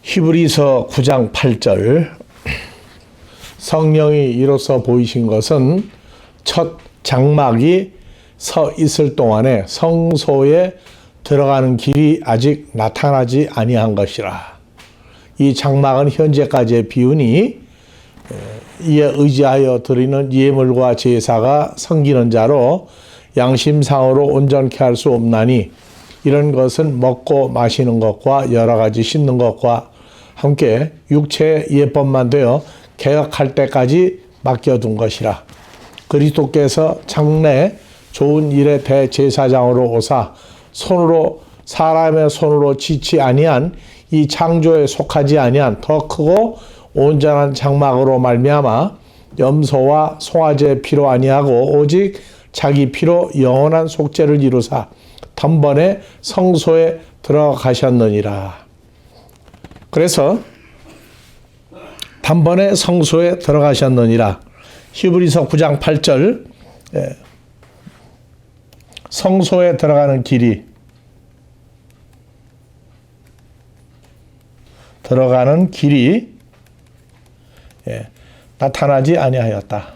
히브리서 9장 8절 성령이 이로써 보이신 것은 첫 장막이 서 있을 동안에 성소에 들어가는 길이 아직 나타나지 아니한 것이라. 이 장막은 현재까지의 비유니 이에 의지하여 드리는 예물과 제사가 섬기는 자로 양심상으로 온전케 할 수 없나니 이런 것은 먹고 마시는 것과 여러 가지 씻는 것과 함께 육체의 예법만 되어 개혁할 때까지 맡겨둔 것이라. 그리스도께서 장래 좋은 일의 대제사장으로 오사 손으로 사람의 손으로 짓지 아니한 이 창조에 속하지 아니한 더 크고 온전한 장막으로 말미암아 염소와 송아지의 피로 아니하고 오직 자기 피로 영원한 속죄를 이루사 단번에 성소에 들어가셨느니라. 그래서 단번에 성소에 들어가셨느니라. 히브리서 9장 8절 성소에 들어가는 길이 나타나지 아니하였다.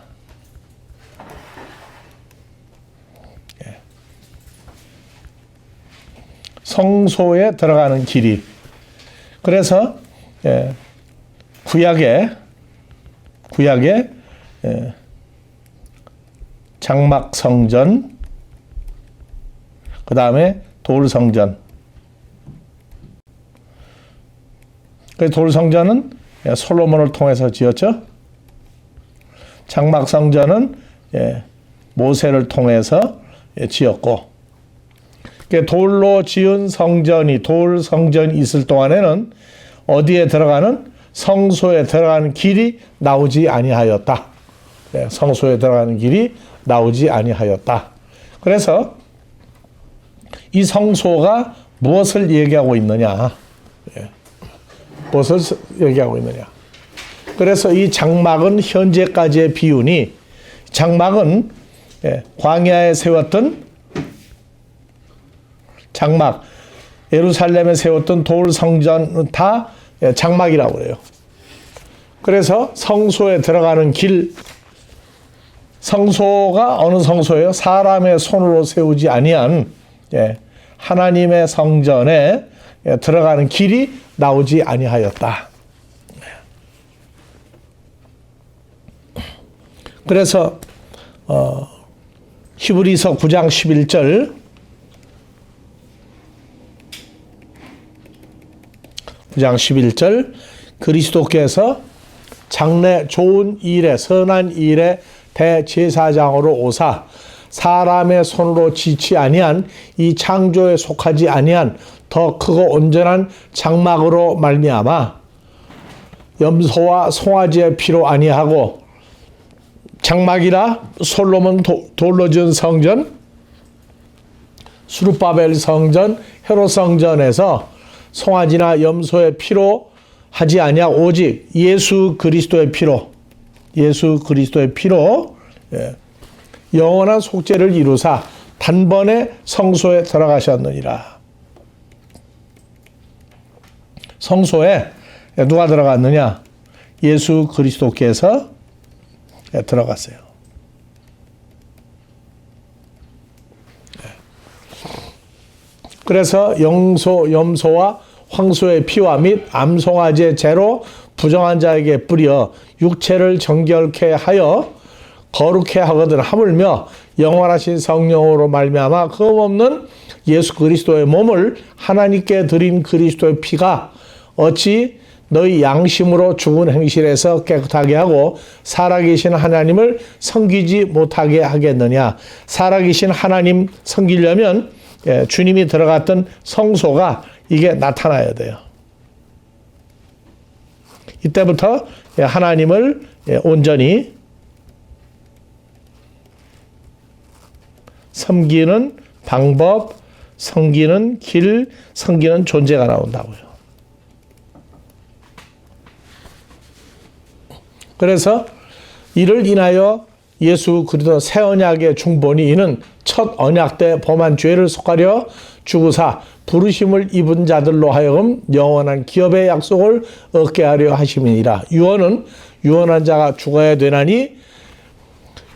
성소에 들어가는 길이. 그래서 구약의 장막 성전, 그 다음에 돌 성전. 돌 성전은 솔로몬을 통해서 지었죠. 장막 성전은 모세를 통해서 지었고, 돌로 지은 성전이 돌 성전이 있을 동안에는 어디에 들어가는 성소에 들어가는 길이 나오지 아니하였다. 성소에 들어가는 길이 나오지 아니하였다. 그래서 이 성소가 무엇을 얘기하고 있느냐? 무엇을 얘기하고 있느냐? 그래서 이 장막은 현재까지의 비유니, 장막은 광야에 세웠던 장막, 예루살렘에 세웠던 돌 성전 다 장막이라고 그래요. 그래서 성소에 들어가는 길, 성소가 어느 성소예요? 사람의 손으로 세우지 아니한 하나님의 성전에 들어가는 길이 나오지 아니하였다. 그래서 히브리서 9장 11절 9장 11절 그리스도께서 장래 좋은 일에 선한 일에 대제사장으로 오사 사람의 손으로 짓지 아니한 이 창조에 속하지 아니한 더 크고 온전한 장막으로 말미암아 염소와 송아지의 피로 아니하고 장막이라 솔로몬 돌로 지은 성전, 스룹바벨 성전, 헤롯 성전에서 송아지나 염소의 피로 하지 아니하 오직 예수 그리스도의 피로 영원한 속죄를 이루사 단번에 성소에 들어가셨느니라. 성소에 누가 들어갔느냐? 예수 그리스도께서 들어갔어요. 그래서 염소와 황소의 피와 및 암송아지의 재로 부정한 자에게 뿌려 육체를 정결케 하여 거룩해 하거든 하물며 영원하신 성령으로 말미암아 흠없는 예수 그리스도의 몸을 하나님께 드린 그리스도의 피가 어찌 너희 양심으로 죽은 행실에서 깨끗하게 하고 살아계신 하나님을 섬기지 못하게 하겠느냐. 살아계신 하나님 섬기려면 주님이 들어갔던 성소가 이게 나타나야 돼요. 이때부터 하나님을 온전히 섬기는 방법, 섬기는 길, 섬기는 존재가 나온다고요. 그래서 이를 인하여 예수 그리스도 새 언약의 중본이 이는 첫 언약 때 범한 죄를 속하려 죽으사 부르심을 입은 자들로 하여금 영원한 기업의 약속을 얻게 하려 하심이니라. 유언은 유언한 자가 죽어야 되나니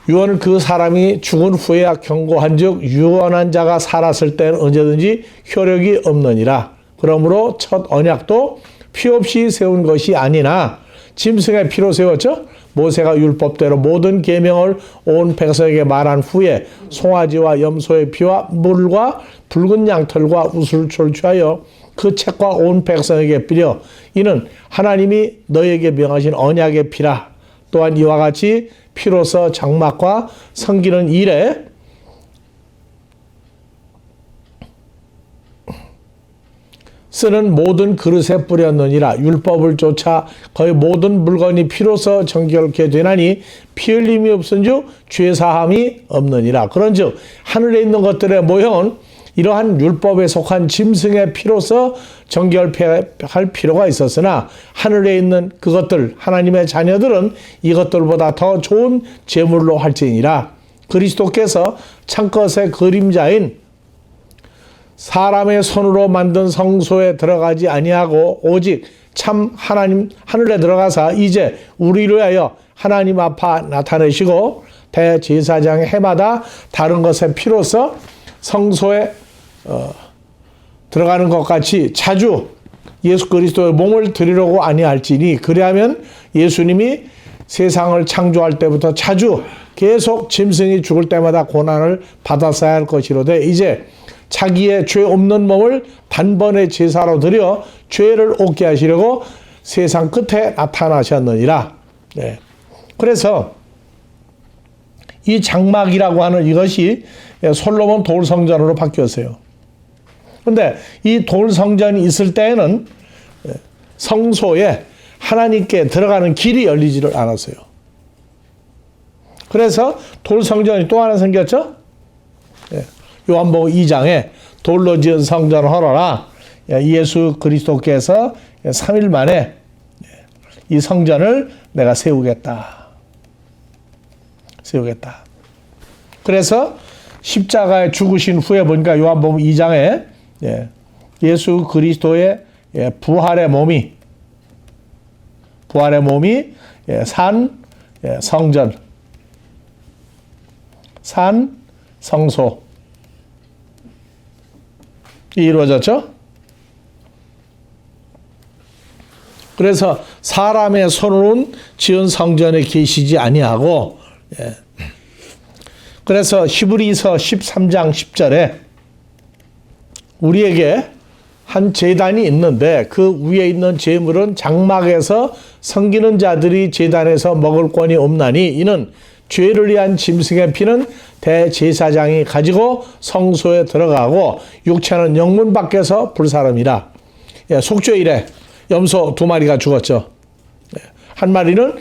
유언은 그 사람이 죽은 후에야 경고한 즉 유언한 자가 살았을 때는 언제든지 효력이 없느니라. 그러므로 첫 언약도 피 없이 세운 것이 아니나 짐승의 피로 세웠죠. 모세가 율법대로 모든 계명을 온 백성에게 말한 후에 송아지와 염소의 피와 물과 붉은 양털과 우슬을 졸취하여 그 책과 온 백성에게 뿌려 이는 하나님이 너에게 명하신 언약의 피라. 또한 이와 같이 피로서 장막과 섬기는 일에 쓰는 모든 그릇에 뿌렸느니라. 율법을 쫓아 거의 모든 물건이 피로서 정결케 되나니 피 흘림이 없은즉 죄사함이 없느니라. 그런즉 하늘에 있는 것들의 모형은 이러한 율법에 속한 짐승의 피로서 정결할 필요가 있었으나 하늘에 있는 그것들 하나님의 자녀들은 이것들보다 더 좋은 제물로 할지니라. 그리스도께서 참것의 그림자인 사람의 손으로 만든 성소에 들어가지 아니하고 오직 참 하나님 하늘에 들어가사 이제 우리를 위하여 하나님 앞에 나타내시고 대제사장의 해마다 다른 것의 피로서 성소에 들어가는 것 같이 자주 예수 그리스도의 몸을 드리려고 아니할지니 그리하면 예수님이 세상을 창조할 때부터 자주 계속 짐승이 죽을 때마다 고난을 받았어야 할 것이로되 이제 자기의 죄 없는 몸을 단번에 제사로 드려 죄를 얻게 하시려고 세상 끝에 나타나셨느니라. 네. 그래서 이 장막이라고 하는 이것이 솔로몬 돌성전으로 바뀌었어요. 그런데 이 돌성전이 있을 때에는 성소에 하나님께 들어가는 길이 열리지를 않았어요. 그래서 돌성전이 또 하나 생겼죠. 요한복음 2장에 돌로 지은 성전을 헐어라. 예수 그리스도께서 3일 만에 이 성전을 내가 세우겠다. 그래서 십자가에 죽으신 후에 보니까 요한복음 2장에 예수 그리스도의 부활의 몸이 산 성전, 산 성소 이루어졌죠. 그래서 사람의 손으로는 지은 성전에 계시지 아니하고 그래서 히브리서 13장 10절에 우리에게 한 제단이 있는데 그 위에 있는 제물은 장막에서 섬기는 자들이 제단에서 먹을 권이 없나니 이는 죄를 위한 짐승의 피는 대제사장이 가지고 성소에 들어가고 육체는 영문 밖에서 불사름이라. 속죄일에 염소 2마리가 죽었죠. 한 마리는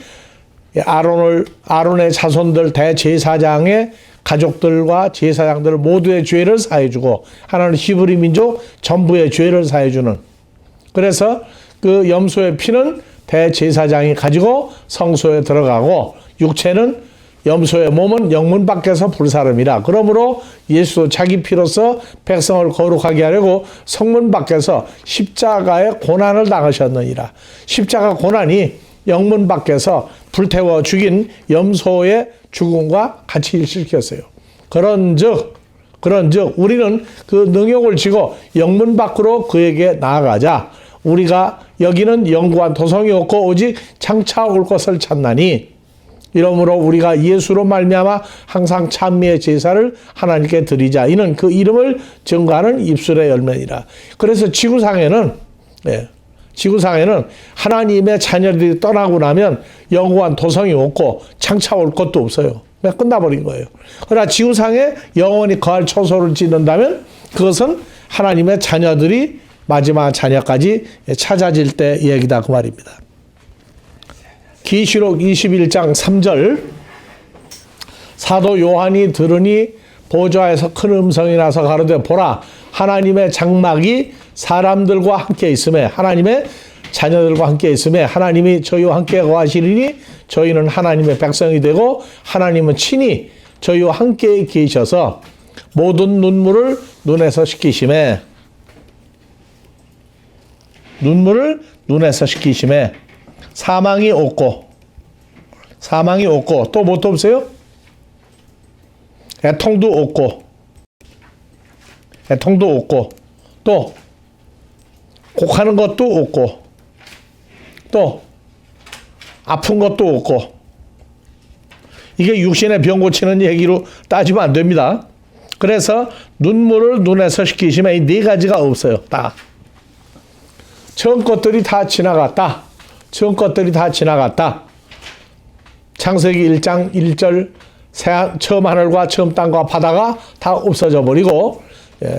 아론의 자손들 대제사장의 가족들과 제사장들 모두의 죄를 사해주고 하나는 히브리 민족 전부의 죄를 사해주는. 그래서 그 염소의 피는 대제사장이 가지고 성소에 들어가고 육체는 염소의 몸은 영문 밖에서 불사름이라. 그러므로 예수도 자기 피로서 백성을 거룩하게 하려고 성문 밖에서 십자가의 고난을 당하셨느니라. 십자가 고난이 영문 밖에서 불태워 죽인 염소의 죽음과 같이 일시켰어요. 그런즉 우리는 그 능욕을 지고 영문 밖으로 그에게 나아가자. 우리가 여기는 영구한 도성이 없고 오직 장차 올 것을 찾나니 이러므로 우리가 예수로 말미암아 항상 찬미의 제사를 하나님께 드리자. 이는 그 이름을 증거하는 입술의 열매니라. 그래서 지구상에는 하나님의 자녀들이 떠나고 나면 영원한 도성이 없고 장차 올 것도 없어요. 그냥 끝나버린 거예요. 그러나 지구상에 영원히 거할 초소를 짓는다면 그것은 하나님의 자녀들이 마지막 자녀까지 찾아질 때 얘기다 그 말입니다. 계시록 21장 3절 사도 요한이 들으니 보좌에서 큰 음성이 나서 가로되 보라 하나님의 장막이 사람들과 함께 있음에 하나님의 자녀들과 함께 있음에 하나님이 저희와 함께 거하시리니 저희는 하나님의 백성이 되고 하나님은 친히 저희와 함께 계셔서 모든 눈물을 눈에서 씻기심에 눈물을 눈에서 씻기심에 사망이 없고 또 뭣도 없어요? 애통도 없고 또 곡하는 것도 없고 또 아픈 것도 없고. 이게 육신의 병 고치는 얘기로 따지면 안 됩니다. 그래서 눈물을 눈에서 씻기심에 이 네 가지가 없어요. 딱. 처음 것들이 다 지나갔다. 창세기 1장 1절 처음 하늘과 처음 땅과 바다가 다 없어져 버리고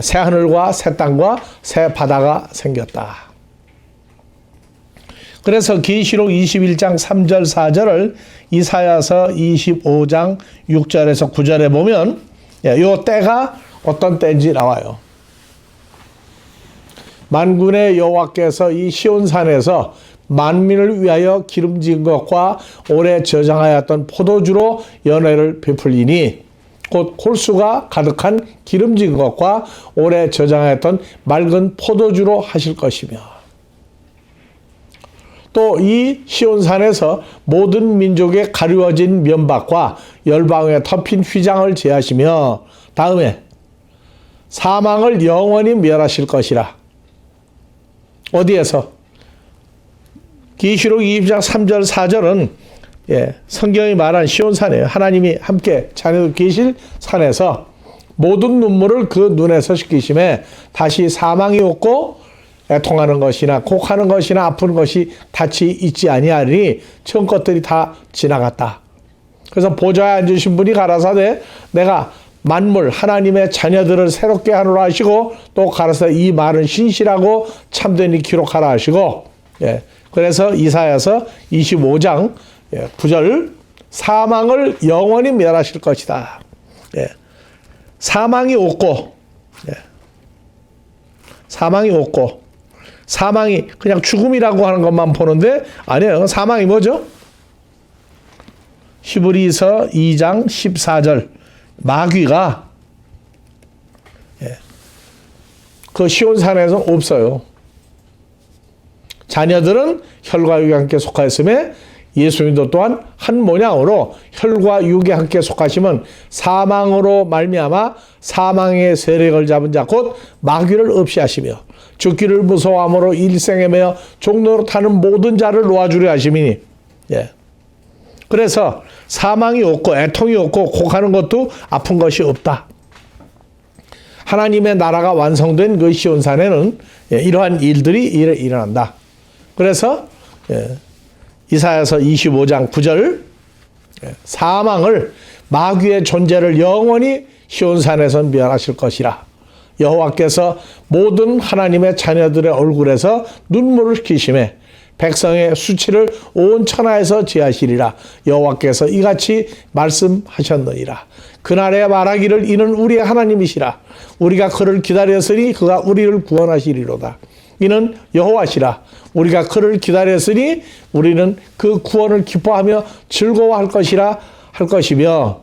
새 하늘과 새 땅과 새 바다가 생겼다. 그래서 계시록 21장 3절 4절을 이사야서 25장 6절에서 9절에 보면 이 때가 어떤 때인지 나와요. 만군의 여호와께서 이 시온산에서 만민을 위하여 기름진 것과 오래 저장하였던 포도주로 연회를 베풀리니 곧 골수가 가득한 기름진 것과 오래 저장하였던 맑은 포도주로 하실 것이며 또 이 시온산에서 모든 민족의 가리워진 면박과 열방에 덮인 휘장을 제하시며 다음에 사망을 영원히 멸하실 것이라. 어디에서? 계시록 20장 3절 4절은 성경이 말한 시온산이에요. 하나님이 함께 자녀들 계실 산에서 모든 눈물을 그 눈에서 씻기심에 다시 사망이 없고 애통하는 것이나 곡하는 것이나 아픈 것이 다치 있지 아니하리니 처음 것들이 다 지나갔다. 그래서 보좌에 앉으신 분이 가라사대 내가 만물 하나님의 자녀들을 새롭게 하노라 하시고 또 가라사대 이 말은 신실하고 참되니 기록하라 하시고 그래서 이사야서 25장 9절 사망을 영원히 멸하실 것이다. 사망이 없고 사망이 그냥 죽음이라고 하는 것만 보는데 아니에요. 사망이 뭐죠? 히브리서 2장 14절 마귀가 그 시온산에서 없어요. 자녀들은 혈과 육에 함께 속하였음에 예수님도 또한 한 모양으로 혈과 육에 함께 속하시면 사망으로 말미암아 사망의 세력을 잡은 자 곧 마귀를 없이 하시며 죽기를 무서워함으로 일생에 매여 종로로 타는 모든 자를 놓아주려 하심이니 그래서 사망이 없고 애통이 없고 곡하는 것도 아픈 것이 없다. 하나님의 나라가 완성된 그 시온산에는 이러한 일들이 일어난다. 그래서 이사야서 25장 9절 사망을 마귀의 존재를 영원히 시온산에서 멸하실 것이라. 여호와께서 모든 하나님의 자녀들의 얼굴에서 눈물을 씻기심에 백성의 수치를 온 천하에서 제하시리라. 여호와께서 이같이 말씀하셨느니라. 그날에 말하기를 이는 우리의 하나님이시라. 우리가 그를 기다렸으니 그가 우리를 구원하시리로다. 이는 여호와시라. 우리가 그를 기다렸으니 우리는 그 구원을 기뻐하며 즐거워할 것이라 할 것이며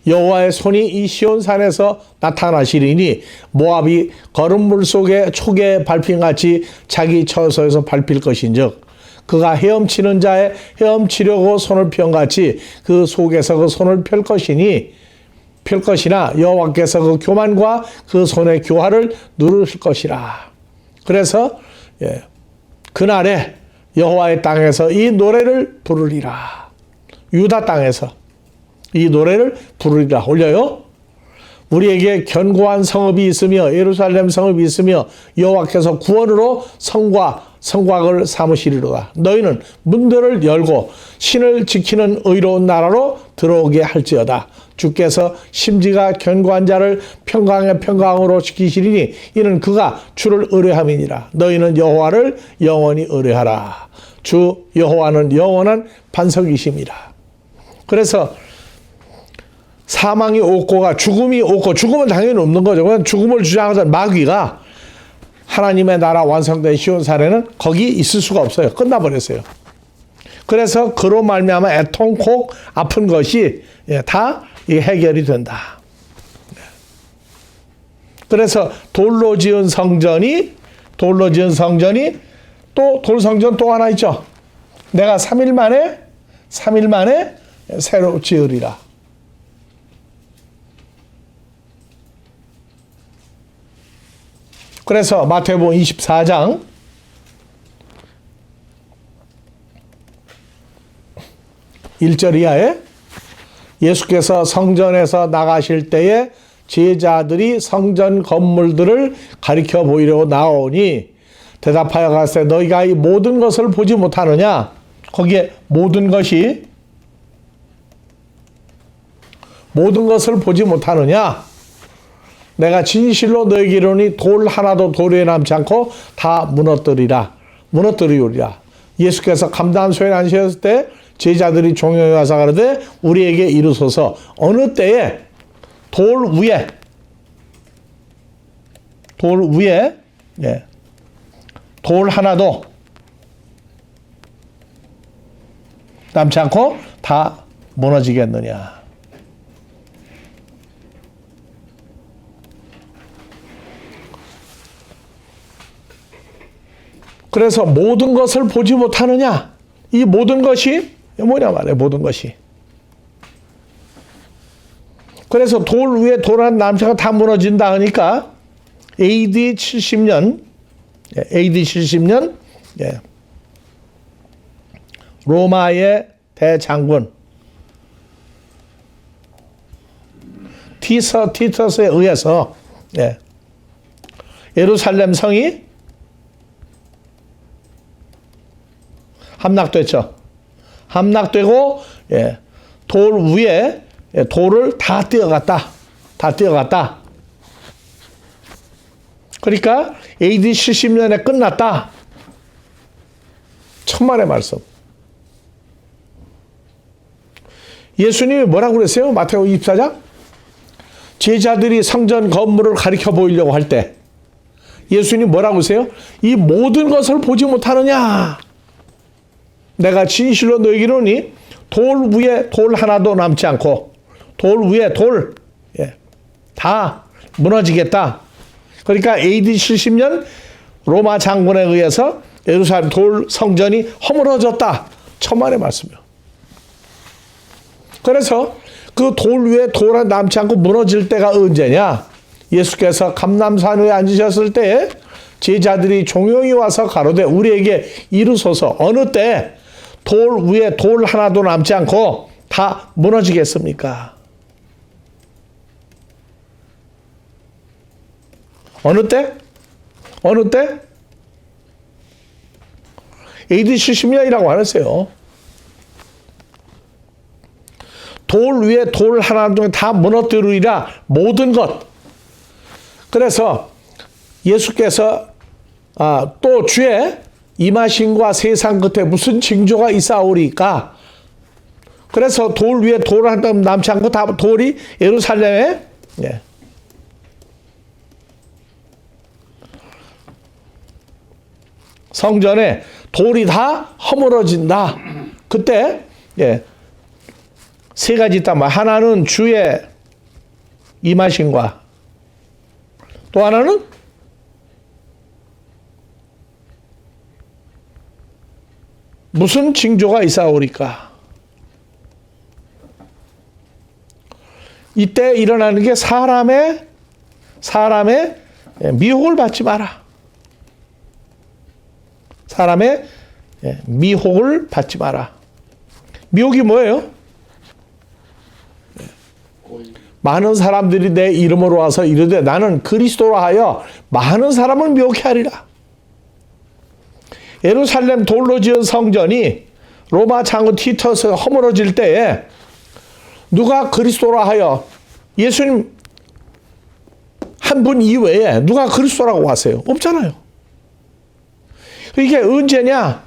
여호와의 손이 이 시온산에서 나타나시리니 모압이 거름물 속에 초계 밟힌같이 자기 처소에서 밟힐 것인즉 그가 헤엄치는 자의 헤엄치려고 손을 편같이 그 속에서 그 손을 펼 것이나 여호와께서 그 교만과 그 손의 교화를 누르실 것이라. 그래서 그날에 여호와의 땅에서 이 노래를 부르리라. 유다 땅에서 이 노래를 부르리라. 올려요. 우리에게 견고한 성읍이 있으며 예루살렘 성읍이 있으며 여호와께서 구원으로 성곽을 삼으시리로다. 너희는 문들을 열고 신을 지키는 의로운 나라로 들어오게 할지어다. 주께서 심지가 견고한 자를 평강의 평강으로 지키시리니 이는 그가 주를 의뢰함이니라. 너희는 여호와를 영원히 의뢰하라. 주 여호와는 영원한 반석이심이라. 그래서 사망이 없고가 죽음이 없고, 죽음은 당연히 없는 거죠. 그냥 죽음을 주장하던 마귀가 하나님의 나라 완성된 시온산에는 거기 있을 수가 없어요. 끝나버렸어요. 그래서 그로 말미암아 애통, 곡, 아픈 것이 다 해결이 된다. 그래서 돌로 지은 성전이 또 돌성전 또 하나 있죠. 내가 3일 만에 새로 지으리라. 그래서 마태복음 24장 1절 이하에 예수께서 성전에서 나가실 때에 제자들이 성전 건물들을 가리켜 보이려고 나오니 대답하여 가로되 너희가 이 모든 것을 보지 못하느냐. 거기에 모든 것을 보지 못하느냐. 내가 진실로 너희에게 이르노니 돌 하나도 돌 위에 남지 않고 다 무너뜨리리라. 예수께서 감람산에 앉으셨을 때 제자들이 종용에 와서 가로되 우리에게 이르소서 어느 때에 돌 위에 돌 하나도 남지 않고 다 무너지겠느냐. 그래서 모든 것을 보지 못하느냐. 이 모든 것이 뭐냐 말이에요. 모든 것이. 그래서 돌 위에 돌 한 남자가 다 무너진다 하니까 AD 70년 로마의 대장군 티터스에 의해서 예루살렘 성이 함락됐죠. 함락되고 돌 위에 돌을 다 띄어갔다. 그러니까 AD 70년에 끝났다. 천만의 말씀. 예수님이 뭐라고 그랬어요? 마태복음 24장? 제자들이 성전 건물을 가리켜 보이려고 할 때 예수님 뭐라고 하세요? 이 모든 것을 보지 못하느냐? 내가 진실로 너희에게 이르노니 돌 위에 돌 하나도 남지 않고 돌 위에 돌 다 무너지겠다. 그러니까 AD 70년 로마 장군에 의해서 예루살렘 돌 성전이 허물어졌다. 천만의 말씀이요. 그래서 그 돌 위에 돌 남지 않고 무너질 때가 언제냐? 예수께서 감람산 위에 앉으셨을 때에 제자들이 종용이 와서 가로되 우리에게 이르소서 어느 때 돌 위에 돌 하나도 남지 않고 다 무너지겠습니까? 어느 때? AD 70년이라고 안 했어요. 돌 위에 돌 하나 중에 다 무너뜨리리라 모든 것. 그래서 예수께서 또 주의 임하심과 세상 끝에 무슨 징조가 있사오리까? 그래서 돌 위에 돌 하나 남지 않고 다 돌이 예루살렘에 성전에 돌이 다 허물어진다. 그때 세 가지 있단 말이야. 하나는 주의 임하심과 또 하나는 무슨 징조가 있사오리까? 이때 일어나는 게 사람의 미혹을 받지 마라. 사람의 미혹을 받지 마라. 미혹이 뭐예요? 많은 사람들이 내 이름으로 와서 이르되 나는 그리스도라 하여 많은 사람을 미혹해 하리라. 예루살렘 돌로 지은 성전이 로마 장군 티터스가 허물어질 때에 누가 그리스도라 하여 예수님 한 분 이외에 누가 그리스도라고 하세요? 없잖아요. 이게 언제냐?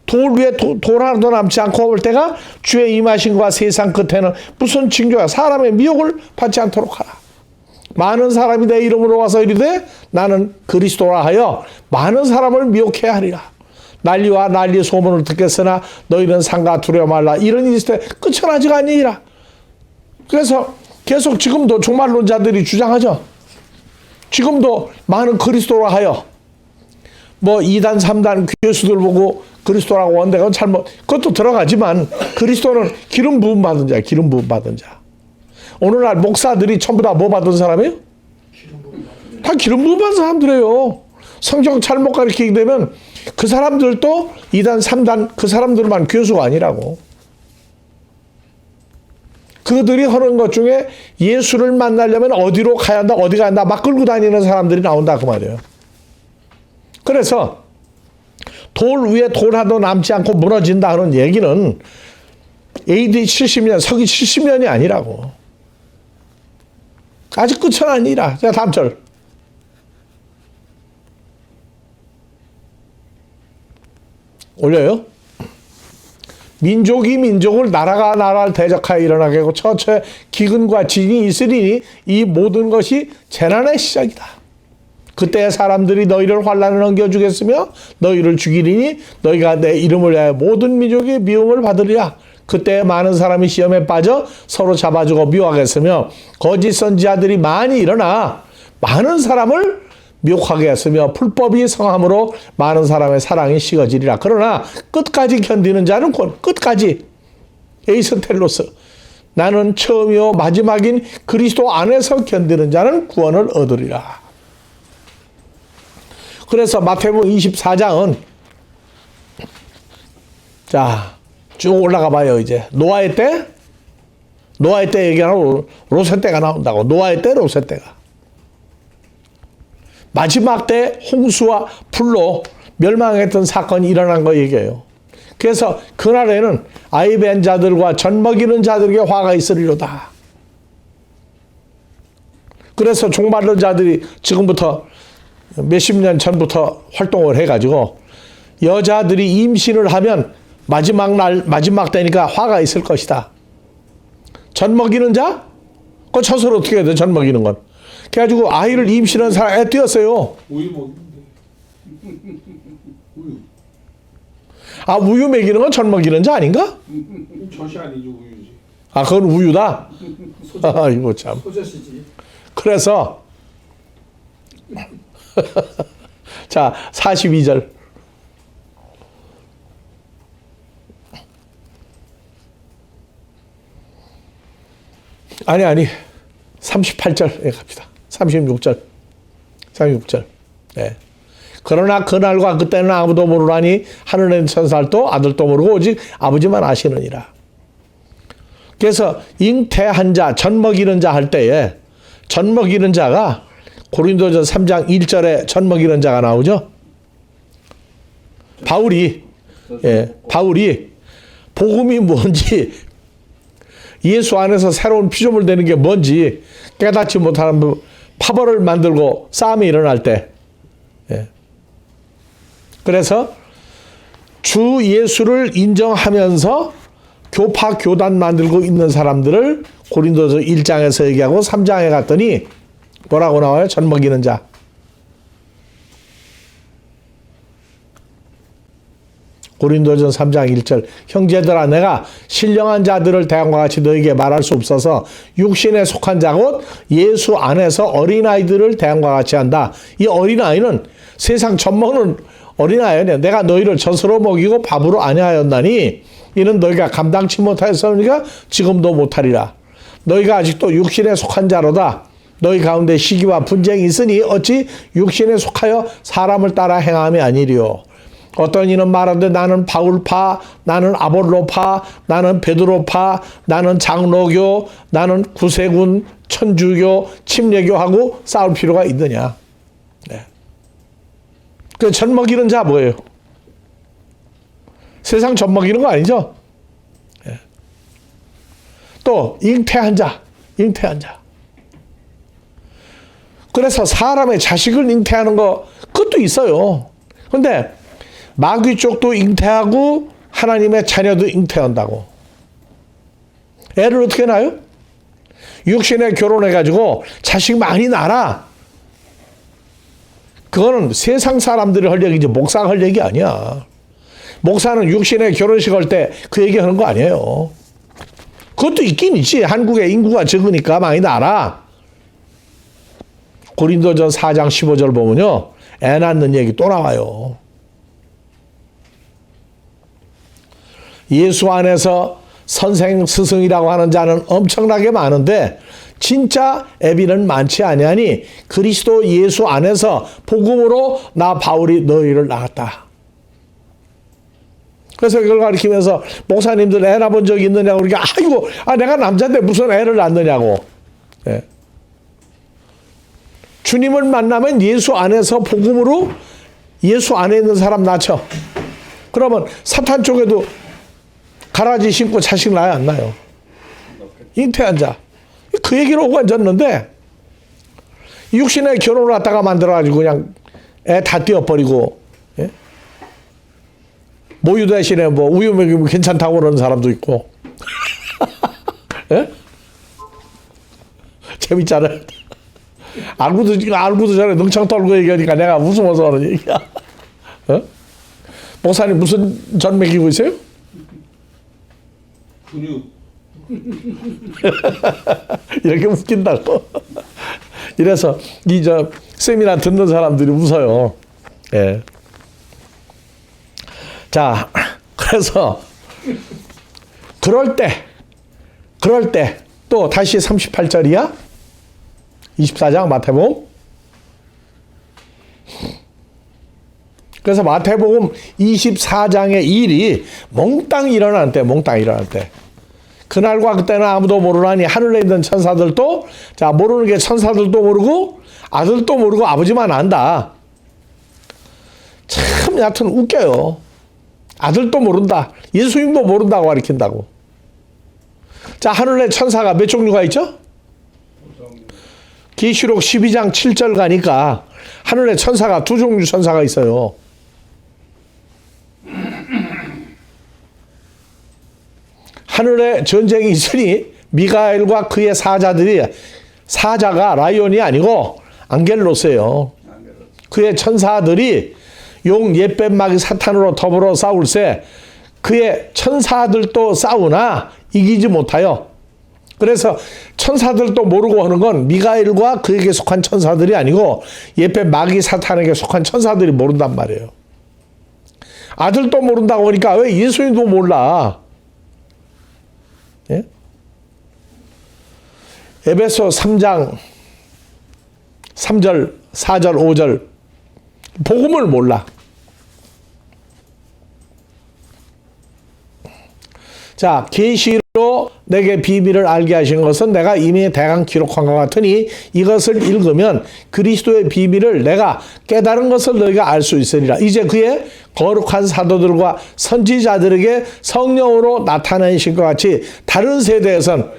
돌 위에 돌 하나도 남지 않고 올 때가 주의 임하심과 세상 끝에는 무슨 징조야? 사람의 미혹을 받지 않도록 하라. 많은 사람이 내 이름으로 와서 이르되 나는 그리스도라 하여 많은 사람을 미혹해 하리라. 난리와 난리의 소문을 듣겠으나 너희는 상가 두려워 말라. 이런 일이 있을 때 끝은 아직 아니니라. 그래서 계속 지금도 종말론자들이 주장하죠. 지금도 많은 그리스도라 하여 뭐 2단, 3단 교수들 보고 그리스도라고 한데 그건 잘못, 그것도 들어가지만 그리스도는 기름 부음 받은 자야, 기름 부음 받은 자. 오늘날 목사들이 전부 다 뭐 받은 사람이에요? 다 기름 부음 받은 사람들이에요. 성경 잘못 가르치게 되면 그 사람들도 2단, 3단 그 사람들만 교수가 아니라고. 그들이 하는 것 중에 예수를 만나려면 어디로 가야 한다, 어디 가야 한다 막 끌고 다니는 사람들이 나온다 그 말이에요. 그래서 돌 위에 돌 하나도 남지 않고 무너진다 하는 얘기는 AD 70년, 서기 70년이 아니라고. 아직 끝은 아니라. 자, 다음 절. 올려요. 민족이 민족을, 나라가 나라를 대적하여 일어나게 하고 처처에 기근과 지진이 있으리니 이 모든 것이 재난의 시작이다. 그때 사람들이 너희를 환난에 넘겨주겠으며 너희를 죽이리니 너희가 내 이름을 위하여 모든 민족이 미움을 받으리라. 그때 많은 사람이 시험에 빠져 서로 잡아주고 미워하겠으며 거짓 선지자들이 많이 일어나 많은 사람을 미혹하게 했으며 불법이 성함으로 많은 사람의 사랑이 식어지리라. 그러나 끝까지 견디는 자는 끝까지 에이스텔로스, 나는 처음이요 마지막인 그리스도 안에서 견디는 자는 구원을 얻으리라. 그래서 마태복음 24장은 자, 쭉 올라가 봐요. 이제 노아의 때 얘기하고 롯의 때가 나온다고. 노아의 때, 롯의 때가. 마지막 때 홍수와 불로 멸망했던 사건이 일어난 거 얘기해요. 그래서 그날에는 아이 벤 자들과 젖 먹이는 자들에게 화가 있으리로다. 그래서 종말론 자들이 지금부터 몇십 년 전부터 활동을 해가지고 여자들이 임신을 하면 마지막 때니까 화가 있을 것이다. 젖 먹이는 자? 그 젖을 어떻게 해야 돼, 젖 먹이는 건. 그래가지고 아이를 임신한 사람에 뛰었어요. 우유 먹이는데. 우유. 아, 우유 먹이는 건 젖 먹이는 자 아닌가? 젖이 아니죠, 우유지. 아, 그건 우유다? 아, 이거 참. 소젖이지. 그래서 자, 42절. 아니 38절에 갑시다. 36절. 네. 그러나 그날과 그때는 아무도 모르나니 하늘의 천사들도 아들도 모르고 오직 아버지만 아시느니라. 그래서 잉태한 자, 젖 먹이는 자 할 때에 젖 먹이는 자가 고린도전 3장 1절에 젖 먹이는 자가 나오죠. 바울이 복음이 뭔지, 예수 안에서 새로운 피조물 되는 게 뭔지 깨닫지 못하는 파벌을 만들고 싸움이 일어날 때, 그래서 주 예수를 인정하면서 교파 교단 만들고 있는 사람들을 고린도서 1장에서 얘기하고 3장에 갔더니 뭐라고 나와요? 젖 먹이는 자. 고린도전 3장 1절. 형제들아, 내가 신령한 자들을 대함과 같이 너에게 말할 수 없어서 육신에 속한 자 곧 예수 안에서 어린아이들을 대함과 같이 한다. 이 어린아이는 세상 젖 먹는 어린아이야. 내가 너희를 젖으로 먹이고 밥으로 안야하였나니 이는 너희가 감당치 못하였으니까 지금도 못하리라. 너희가 아직도 육신에 속한 자로다. 너희 가운데 시기와 분쟁이 있으니 어찌 육신에 속하여 사람을 따라 행함이 아니리요. 어떤 이는 말하는데 나는 바울파, 나는 아볼로파, 나는 베드로파, 나는 장로교, 나는 구세군, 천주교, 침례교하고 싸울 필요가 있느냐. 네. 그 젖 먹이는 자 뭐예요? 세상 젖 먹이는 거 아니죠? 네. 또 잉태한 자. 그래서 사람의 자식을 잉태하는 거 그것도 있어요. 근데 마귀 쪽도 잉태하고 하나님의 자녀도 잉태한다고. 애를 어떻게 낳아요? 육신에 결혼해가지고 자식 많이 낳아라. 그거는 세상 사람들이 할 얘기지 목사가 할 얘기 아니야. 목사는 육신에 결혼식 할 때 그 얘기하는 거 아니에요. 그것도 있긴 있지. 한국의 인구가 적으니까 많이 낳아라. 고린도전 4장 15절 보면요. 애 낳는 얘기 또 나와요. 예수 안에서 선생 스승이라고 하는 자는 엄청나게 많은데 진짜 애비는 많지 아니하니 그리스도 예수 안에서 복음으로 나 바울이 너희를 낳았다. 그래서 이걸 가리키면서 목사님들 애 낳은 적 있느냐고 그러니까 아이고 내가 남자인데 무슨 애를 낳느냐고. 예. 주님을 만나면 예수 안에서 복음으로 예수 안에 있는 사람 낳죠. 그러면 사탄 쪽에도 가라지 신고 자식 낳아요 안 낳아요? 잉태한 자. 그 얘기로 오고 앉았는데 육신의 결혼을 갖다가 만들어가지고 그냥 애 다 띄워버리고 예? 모유 대신에 뭐 우유 먹이면 괜찮다고 그러는 사람도 있고 예? 재밌잖아요. 알고도 전에 능청 떨고 얘기하니까 내가 웃으면서 하는 얘기야. 어? 목사님 무슨 전 먹이고 있어요? 근육. 이렇게 웃긴다고. 이래서 이 세미나 듣는 사람들이 웃어요. 예. 자, 그래서 그럴 때 또 다시 38절이야. 24장 마태복음. 그래서 마태복음 24장의 일이 몽땅 일어날 때. 그날과 그때는 아무도 모르나니 하늘에 있는 천사들도 모르는 게 천사들도 모르고 아들도 모르고 아버지만 안다. 참 여하튼 웃겨요. 아들도 모른다. 예수님도 모른다고 가르친다고. 자, 하늘에 천사가 몇 종류가 있죠? 계시록 12장 7절 가니까 하늘에 천사가 두 종류 천사가 있어요. 하늘에 전쟁이 있으니 미가엘과 그의 사자가 라이온이 아니고 안겔로스예요. 그의 천사들이 용 옛뱀마귀 사탄으로 더불어 싸울세 그의 천사들도 싸우나 이기지 못하여. 그래서 천사들도 모르고 하는 건 미가엘과 그에게 속한 천사들이 아니고 옛뱀마귀 사탄에게 속한 천사들이 모른단 말이에요. 아들도 모른다고 하니까 왜 예수님도 몰라? 예? 에베소 3장 3절, 4절, 5절 복음을 몰라. 자, 계시로 내게 비밀을 알게 하신 것은 내가 이미 대강 기록한 것 같으니 이것을 읽으면 그리스도의 비밀을 내가 깨달은 것을 너희가 알 수 있으리라. 이제 그의 거룩한 사도들과 선지자들에게 성령으로 나타내신 것 같이 다른 세대에선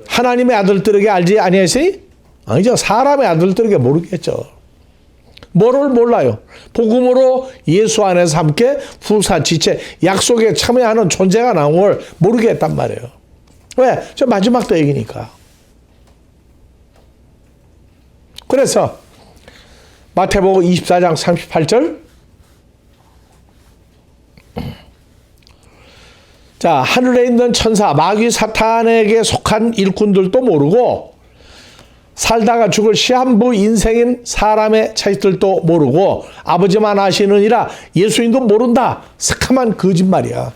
하나님의 아들들에게 알지 아니하시니? 아니죠. 사람의 아들들에게 모르겠죠. 뭐를 몰라요? 복음으로 예수 안에서 함께 후사지체 약속에 참여하는 존재가 나온 걸 모르겠단 말이에요. 왜? 저 마지막 때 얘기니까. 그래서 마태복음 24장 38절 자, 하늘에 있는 천사 마귀 사탄에게 속한 일꾼들도 모르고 살다가 죽을 시한부 인생인 사람의 자식들도 모르고 아버지만 아시느니라. 예수님도 모른다. 새카만 거짓말이야.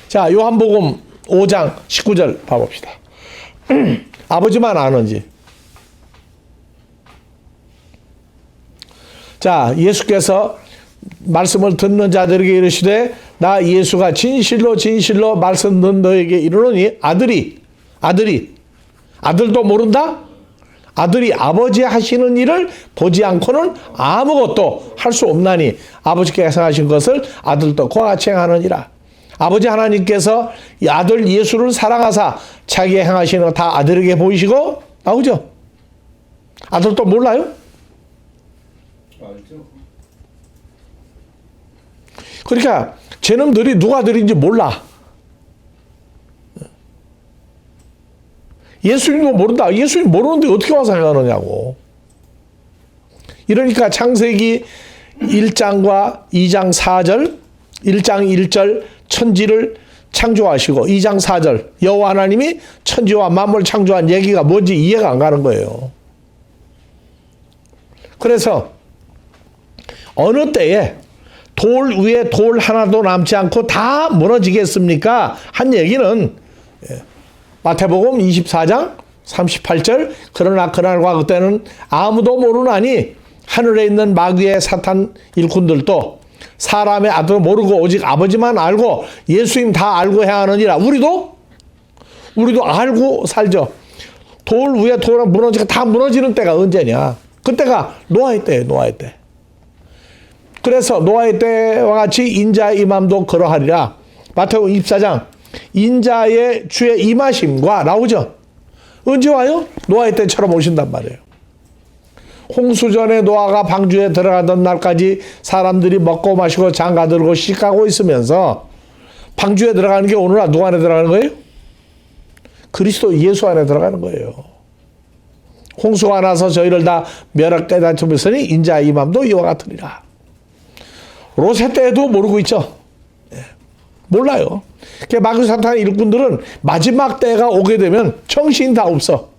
자, 요한복음 5장 19절 봐봅시다. 아버지만 아는지. 자, 예수께서 말씀을 듣는 자들에게 이르시되 나 예수가 진실로 진실로 말씀 듣는 너에게 이르노니 아들도 모른다? 아들이 아버지 하시는 일을 보지 않고는 아무것도 할 수 없나니 아버지께서 하신 것을 아들도 그와 같이 행하느니라. 아버지 하나님께서 이 아들 예수를 사랑하사 자기 행하시는 거 다 아들에게 보이시고 나오죠? 아들도 몰라요? 알죠. 그러니까 쟤놈들이 누가 아들인지 몰라. 예수님도 모른다. 예수님 모르는데 어떻게 와서 행하느냐고. 이러니까 창세기 1장과 2장 4절, 1장 1절 천지를 창조하시고 2장 4절 여호와 하나님이 천지와 만물 창조한 얘기가 뭔지 이해가 안 가는 거예요. 그래서 어느 때에 돌 위에 돌 하나도 남지 않고 다 무너지겠습니까? 한 얘기는 마태복음 24장 38절 그러나 그날과 그때는 아무도 모르나니 하늘에 있는 마귀의 사탄 일꾼들도 사람의 아들 모르고 오직 아버지만 알고 예수님 다 알고 행하느니라. 우리도 알고 살죠. 돌 위에 돌 무너지고 다 무너지는 때가 언제냐? 그때가 노아의 때예요. 노아의 때. 그래서 노아의 때와 같이 인자의 임함도 그러하리라. 마태복음 24장 인자의 주의 임하심과 나오죠. 언제 와요? 노아의 때처럼 오신단 말이에요. 홍수전에 노아가 방주에 들어가던 날까지 사람들이 먹고 마시고 장가들고 시가고 있으면서 방주에 들어가는 게 오늘날 누구 안에 들어가는 거예요? 그리스도 예수 안에 들어가는 거예요. 홍수가 나서 저희를 다 멸하게 다투었으니 인자의 임함도 이와 같으리라. 롯의 때에도 모르고 있죠. 몰라요. 마귀 사탄의 일꾼들은 마지막 때가 오게 되면 정신 다 없어.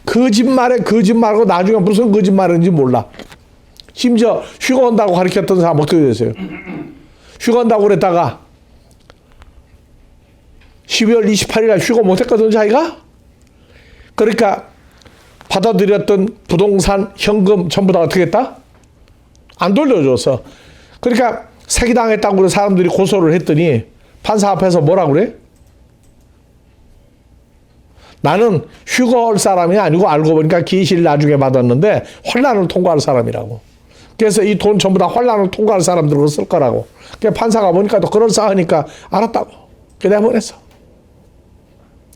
거짓말에 거짓말하고 나중에 무슨 거짓말인지 몰라. 심지어 휴가 온다고 가르쳤던 사람 어떻게 되세요? 휴가 온다고 그랬다가 12월 28일 날 휴가 못했거든 자기가? 그러니까 받아들였던 부동산, 현금 전부 다 어떻게 했다? 안 돌려줬어. 그러니까 사기당했다고 그래 사람들이 고소를 했더니 판사 앞에서 뭐라 그래? 나는 휴가 올 사람이 아니고 알고 보니까 계시를 나중에 받았는데 환난을 통과할 사람이라고. 그래서 이 돈 전부 다 환난을 통과할 사람들로 쓸 거라고. 그래서 판사가 보니까 또 그럴싸하니까 알았다고. 그래 보냈어.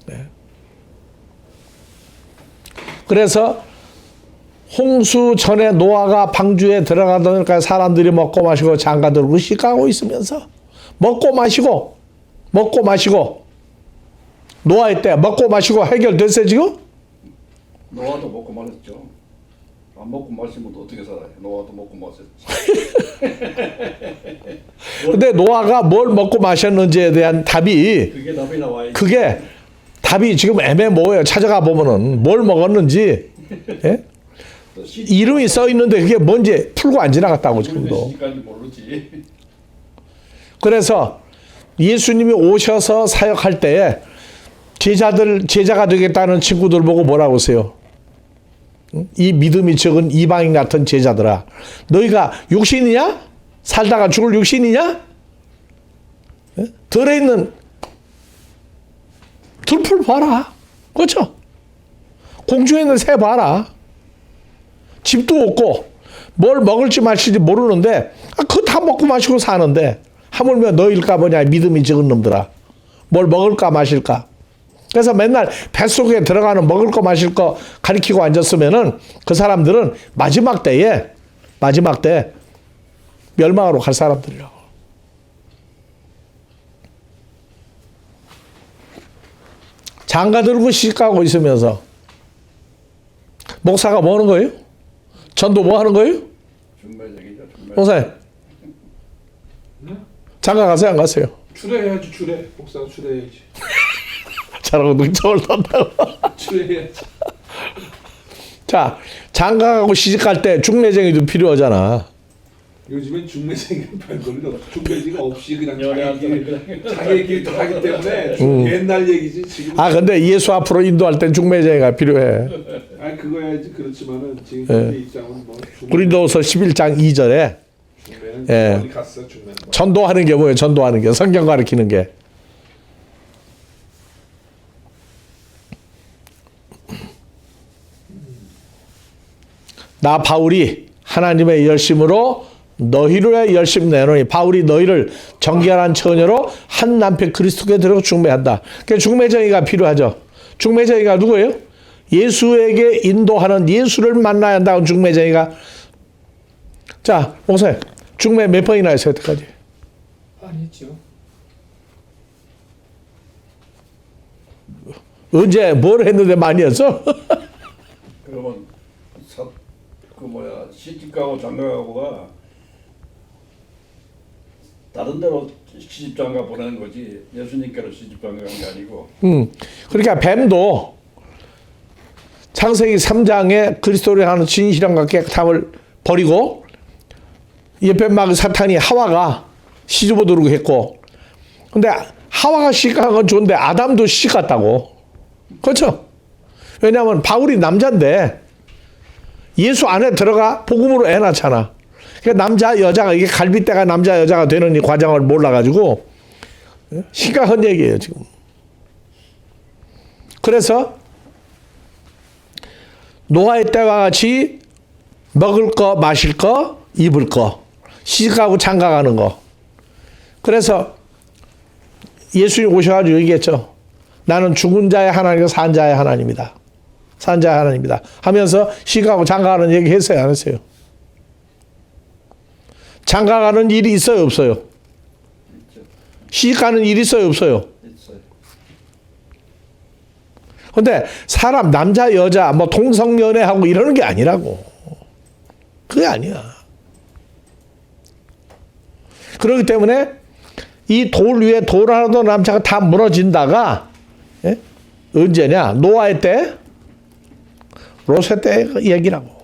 네. 그래서 홍수 전에 노아가 방주에 들어가던 사람들이 먹고 마시고 장가들고 시가고 있으면서 먹고 마시고 노아의 때 먹고 마시고 해결됐어요 지금? 노아도 먹고 마셨죠. 안 먹고 마시면 어떻게 살아요? 노아도 먹고 마셨지. 근데 노아가 뭘 먹고 마셨는지에 대한 답이 그게 답이 나와야지. 그게 답이 지금 애매모호해요. 찾아가 보면은 뭘 먹었는지 예? 이름이 써 있는데 그게 뭔지 풀고 안 지나갔다고 지금도. 시까지 모르지. 그래서 예수님이 오셔서 사역할 때에 제자가 되겠다는 친구들 보고 뭐라고 하세요? 이 믿음이 적은 이방인 같은 제자들아, 너희가 육신이냐? 살다가 죽을 육신이냐? 들에 있는 들풀 봐라. 그렇죠? 공중에 있는 새 봐라. 집도 없고 뭘 먹을지 마실지 모르는데 그거 다 먹고 마시고 사는데 하물며 너희일까 보냐 믿음이 적은 놈들아. 뭘 먹을까 마실까. 그래서 맨날 뱃속에 들어가는 먹을 거 마실 거 가리키고 앉았으면은 그 사람들은 마지막 때 멸망으로 갈 사람들이라고. 장가 들고 시집가고 있으면서 목사가 뭐 하는 거예요? 전도 뭐 하는 거예요? 중매적이죠. 목사님 장가 가세요 안 가세요? 출애해야지 출애. 목사가 출애해야지. 잘하고 능청을 떤다고. 출애해야지. 자, 장가 가고 시집갈 때 중매쟁이도 필요하잖아. 요즘엔 중매쟁이가 별거리가 없어. 중매쟁이가 없이 그냥 연애할 자기 길 다 하기 때문에 옛날 얘기지 지금. 아 근데 예수 앞으로 인도할 땐 중매쟁이가 필요해. 아니 그거야지. 그렇지만은 지금 현재 입장은 뭐 고린도후서 11장 2절에 중매는 예. 어디 갔어 중매는. 전도하는 게 뭐예요? 전도하는 게 성경 가르치는 게. 나 바울이 하나님의 열심으로 너희를 열심 내노니 바울이 너희를 정결한 처녀로 한 남편 그리스도께 들어 중매한다. 그러니까 중매쟁이가 필요하죠. 중매쟁이가 누구예요? 예수에게 인도하는 예수를 만나야 한다는 중매쟁이가. 자, 목사님 중매 몇 번이나 했어요 여태까지? 아니죠. 언제 뭘 했는데 많이 했어? 그러면 시집가고 장가가고가 다른 데로 시집장가 보내는 거지 예수님께로 시집장가 간 게 아니고. 그러니까 뱀도 창세기 3장에 그리스도를 하는 진실함과 깨끗함을 버리고 옆에 막 사탄이 하와가 시집오도록 했고, 근데 하와가 시집간 건 좋은데 아담도 시집갔다고. 그렇죠? 왜냐하면 바울이 남자인데 예수 안에 들어가 복음으로 애 낳잖아. 그러니까 남자 여자가 이게 갈빗대가 남자 여자가 되는 이 과정을 몰라가지고 심각한 얘기예요 지금. 그래서 노아의 때와 같이 먹을 거, 마실 거, 입을 거, 시집가고 장가가는 거. 그래서 예수님 오셔가지고 얘기했죠. 나는 죽은 자의 하나님이고 산 자의 하나님이다. 산 자의 하나님이다. 하면서 시집가고 장가가는 얘기 했어요, 안 했어요? 장가가는 일이 있어요, 없어요? 시집가는 일이 있어요, 없어요? 있어요. 근데 사람 남자 여자 뭐 동성연애하고 이러는 게 아니라고. 그게 아니야. 그렇기 때문에 이 돌 위에 돌 하나도 남자가 다 무너진다가 예? 언제냐? 노아의 때, 롯의 때 얘기라고.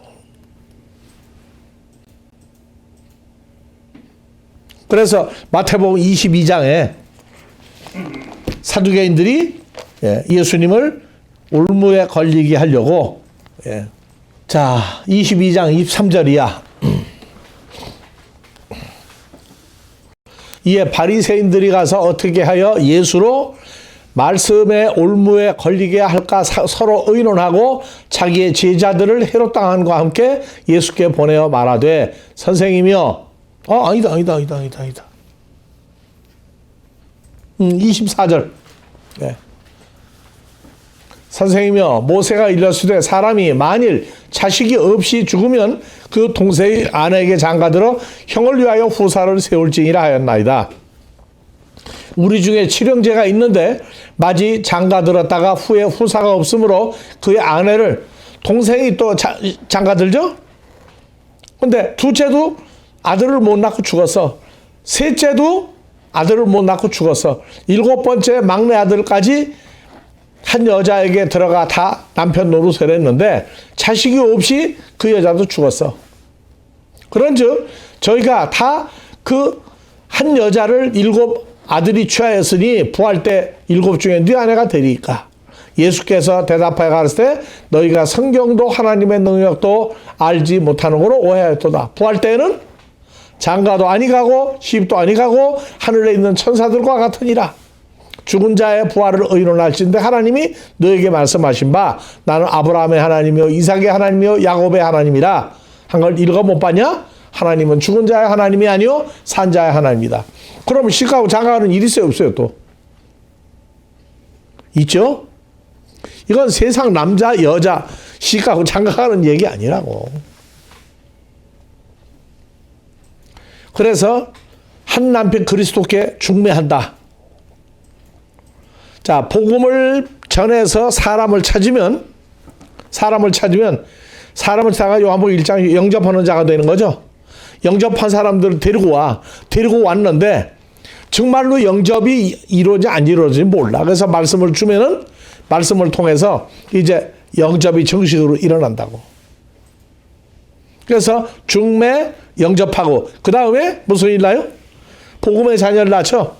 그래서 마태복음 22장에 사두개인들이 예수님을 올무에 걸리게 하려고 자 22장 23절이야. 이에 바리새인들이 가서 어떻게 하여 예수로 말씀의 올무에 걸리게 할까 서로 의논하고 자기의 제자들을 헤롯당한과 함께 예수께 보내어 말하되 선생님이여 아니다 24절 선생님이여 모세가 일렀으되 사람이 만일 자식이 없이 죽으면 그 동생의 아내에게 장가들어 형을 위하여 후사를 세울지니라 하였나이다. 우리 중에 칠형제가 있는데 마지 장가들었다가 후에 후사가 없으므로 그의 아내를 동생이 또 장가들죠. 근데 둘째도 아들을 못 낳고 죽었어. 셋째도 아들을 못 낳고 죽었어. 일곱 번째 막내 아들까지 한 여자에게 들어가 다 남편 노릇을 했는데 자식이 없이 그 여자도 죽었어. 그런즉 저희가 다 그 한 여자를 일곱 아들이 취하였으니 부활 때 일곱 중에 네 아내가 되리까? 예수께서 대답하여 가르치되 너희가 성경도 하나님의 능력도 알지 못하는 거로 오해하였도다. 부활 때에는 장가도 아니 가고 시집도 아니 가고 하늘에 있는 천사들과 같으니라. 죽은 자의 부활을 의논할진대 하나님이 너에게 말씀하신 바 나는 아브라함의 하나님이요 이삭의 하나님이요 야곱의 하나님이라 한 걸 읽어 못 봤냐? 하나님은 죽은 자의 하나님이 아니요 산 자의 하나님이다. 그러면 시집가고 장가가는 일이 있어요 없어요 또? 있죠? 이건 세상 남자 여자 시집가고 장가가는 얘기 아니라고. 그래서 한 남편 그리스도께 중매한다. 자, 복음을 전해서 사람을 찾으면 사람을 찾아가 요한복음 1장 영접하는 자가 되는 거죠. 영접한 사람들을 데리고 왔는데 정말로 영접이 이루어지 안 이루어지지 몰라. 그래서 말씀을 주면은 말씀을 통해서 이제 영접이 정식으로 일어난다고. 그래서 중매 영접하고 그 다음에 무슨 일 나요? 복음의 자녀를 낳죠.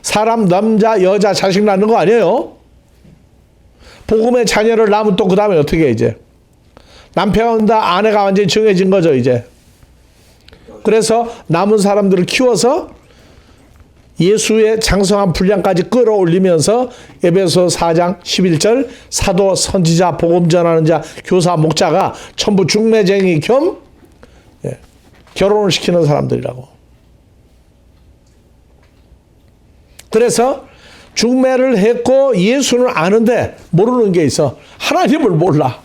사람 남자 여자 자식 낳는 거 아니에요. 복음의 자녀를 낳으면 또 그 다음에 어떻게 해 이제 남편가 온다 아내가 완전히 정해진 거죠 이제. 그래서 남은 사람들을 키워서 예수의 장성한 분량까지 끌어올리면서 에베소 4장 11절 사도 선지자 복음 전하는 자 교사 목자가 전부 중매쟁이 겸 결혼을 시키는 사람들이라고. 그래서 중매를 했고 예수는 아는데 모르는 게 있어. 하나님을 몰라.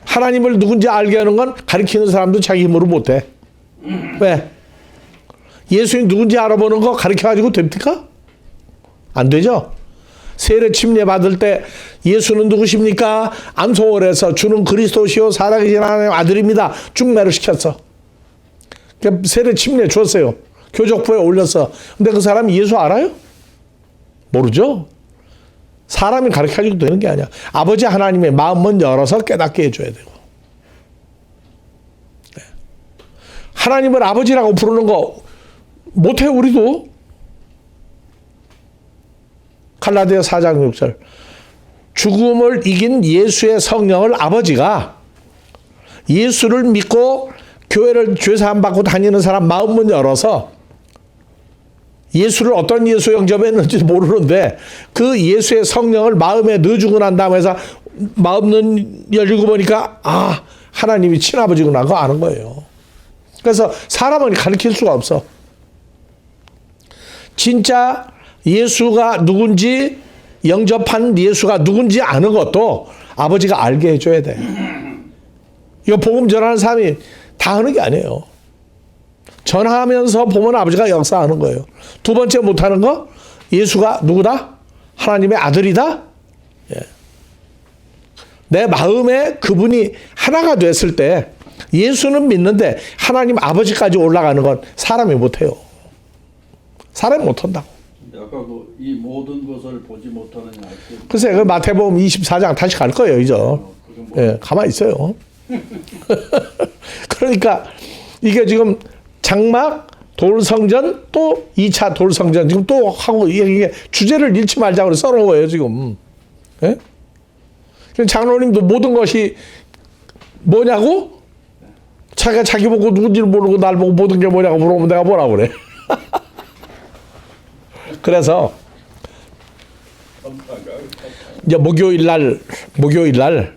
하나님을 누군지 알게 하는 건 가르치는 사람도 자기 힘으로 못해. 왜? 예수님 누군지 알아보는 거 가르쳐가지고 됩니까? 안 되죠? 세례 침례 받을 때 예수는 누구십니까? 암송을 주는 그리스도시요 살아계신 하나님의 아들입니다. 중매를 시켰어. 세례 침례 줬어요. 교족부에 올렸어. 근데 그 사람이 예수 알아요? 모르죠? 사람이 가르쳐가지고 되는 게 아니야. 아버지 하나님의 마음은 열어서 깨닫게 해줘야 되고. 하나님을 아버지라고 부르는 거 못해요, 우리도? 갈라디아 4장 6절. 죽음을 이긴 예수의 성령을 아버지가 예수를 믿고 교회를 죄사함 받고 다니는 사람 마음문 열어서 예수를 어떤 예수 영접했는지 모르는데 그 예수의 성령을 마음에 넣어주고 난 다음에 해서 마음문 열리고 보니까 아, 하나님이 친아버지구나 그거 아는 거예요. 그래서 사람은 가르칠 수가 없어. 진짜 예수가 누군지 영접한 예수가 누군지 아는 것도 아버지가 알게 해줘야 돼. 이거 복음 전하는 사람이 다 하는 게 아니에요. 전하면서 보면 아버지가 역사하는 거예요. 두 번째 못하는 거 예수가 누구다? 하나님의 아들이다? 예. 내 마음에 그분이 하나가 됐을 때 예수는 믿는데 하나님 아버지까지 올라가는 건 사람이 못해요. 사람이 못한다고. 아까 이 모든 것을 보지 못하느냐. 글쎄 그 마태복음 24장 다시 갈 거예요. 이제. 예, 가만히 있어요. 그러니까 이게 지금 장막 돌성전 또 2차 돌성전 지금 또 하고 이게 주제를 잃지 말자고 써놓은 거예요 지금. 예? 장로님도 모든 것이 뭐냐고? 자기가 자기 보고 누군지를 모르고 날 보고 모든 게 뭐냐고 물어보면 내가 뭐라고 그래. 그래서 이제 목요일 날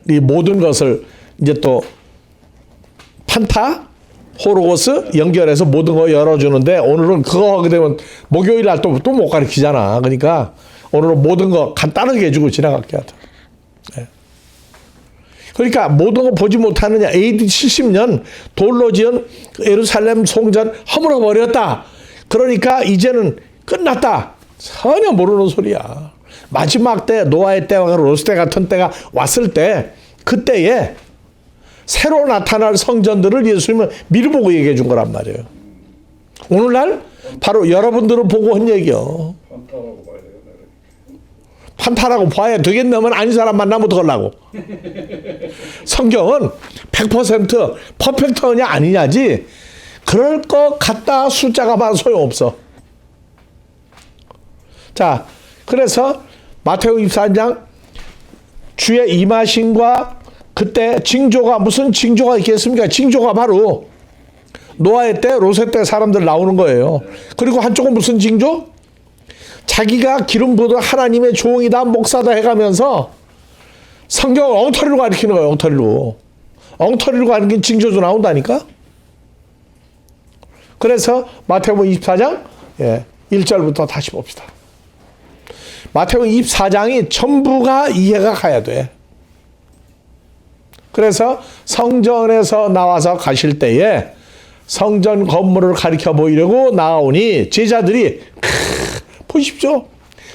이 모든 것을 이제 또 판타 호로고스 연결해서 모든 거 열어주는데 오늘은 그거 하게 되면 목요일 날 또 못 가르치잖아. 그러니까 오늘은 모든 거 간단하게 해주고 지나갈게 하자. 네. 그러니까 모든 거 보지 못하느냐. AD 70년 돌로 지은 예루살렘 성전 허물어 버렸다. 그러니까 이제는 끝났다. 전혀 모르는 소리야. 마지막 때 노아의 때와 롯의 때 같은 때가 왔을 때 그때에 새로 나타날 성전들을 예수님은 미리 보고 얘기해 준 거란 말이에요. 오늘날 바로 여러분들을 보고 한 얘기요. 판타라고 봐야 돼요. 판타라고 봐야 되겠냐면 아닌 사람 만나면 어떡하려고. 성경은 100% 퍼펙트냐 아니냐지 그럴 것 같다 숫자가 많아 소용없어. 자, 그래서 마태복음 24장 주의 임하심과 그때 징조가 무슨 징조가 있겠습니까? 징조가 바로 노아의 때, 롯의 때 사람들 나오는 거예요. 그리고 한쪽은 무슨 징조? 자기가 기름 부은 하나님의 종이다, 목사다 해가면서 성경을 엉터리로 가리키는 거예요. 엉터리로. 엉터리로 가리킨 징조도 나온다니까? 그래서 마태복음 24장 1절부터 다시 봅시다. 마태복음 24장이 전부가 이해가 가야 돼. 그래서 성전에서 나와서 가실 때에 성전 건물을 가리켜 보이려고 나오니 제자들이 보십시오.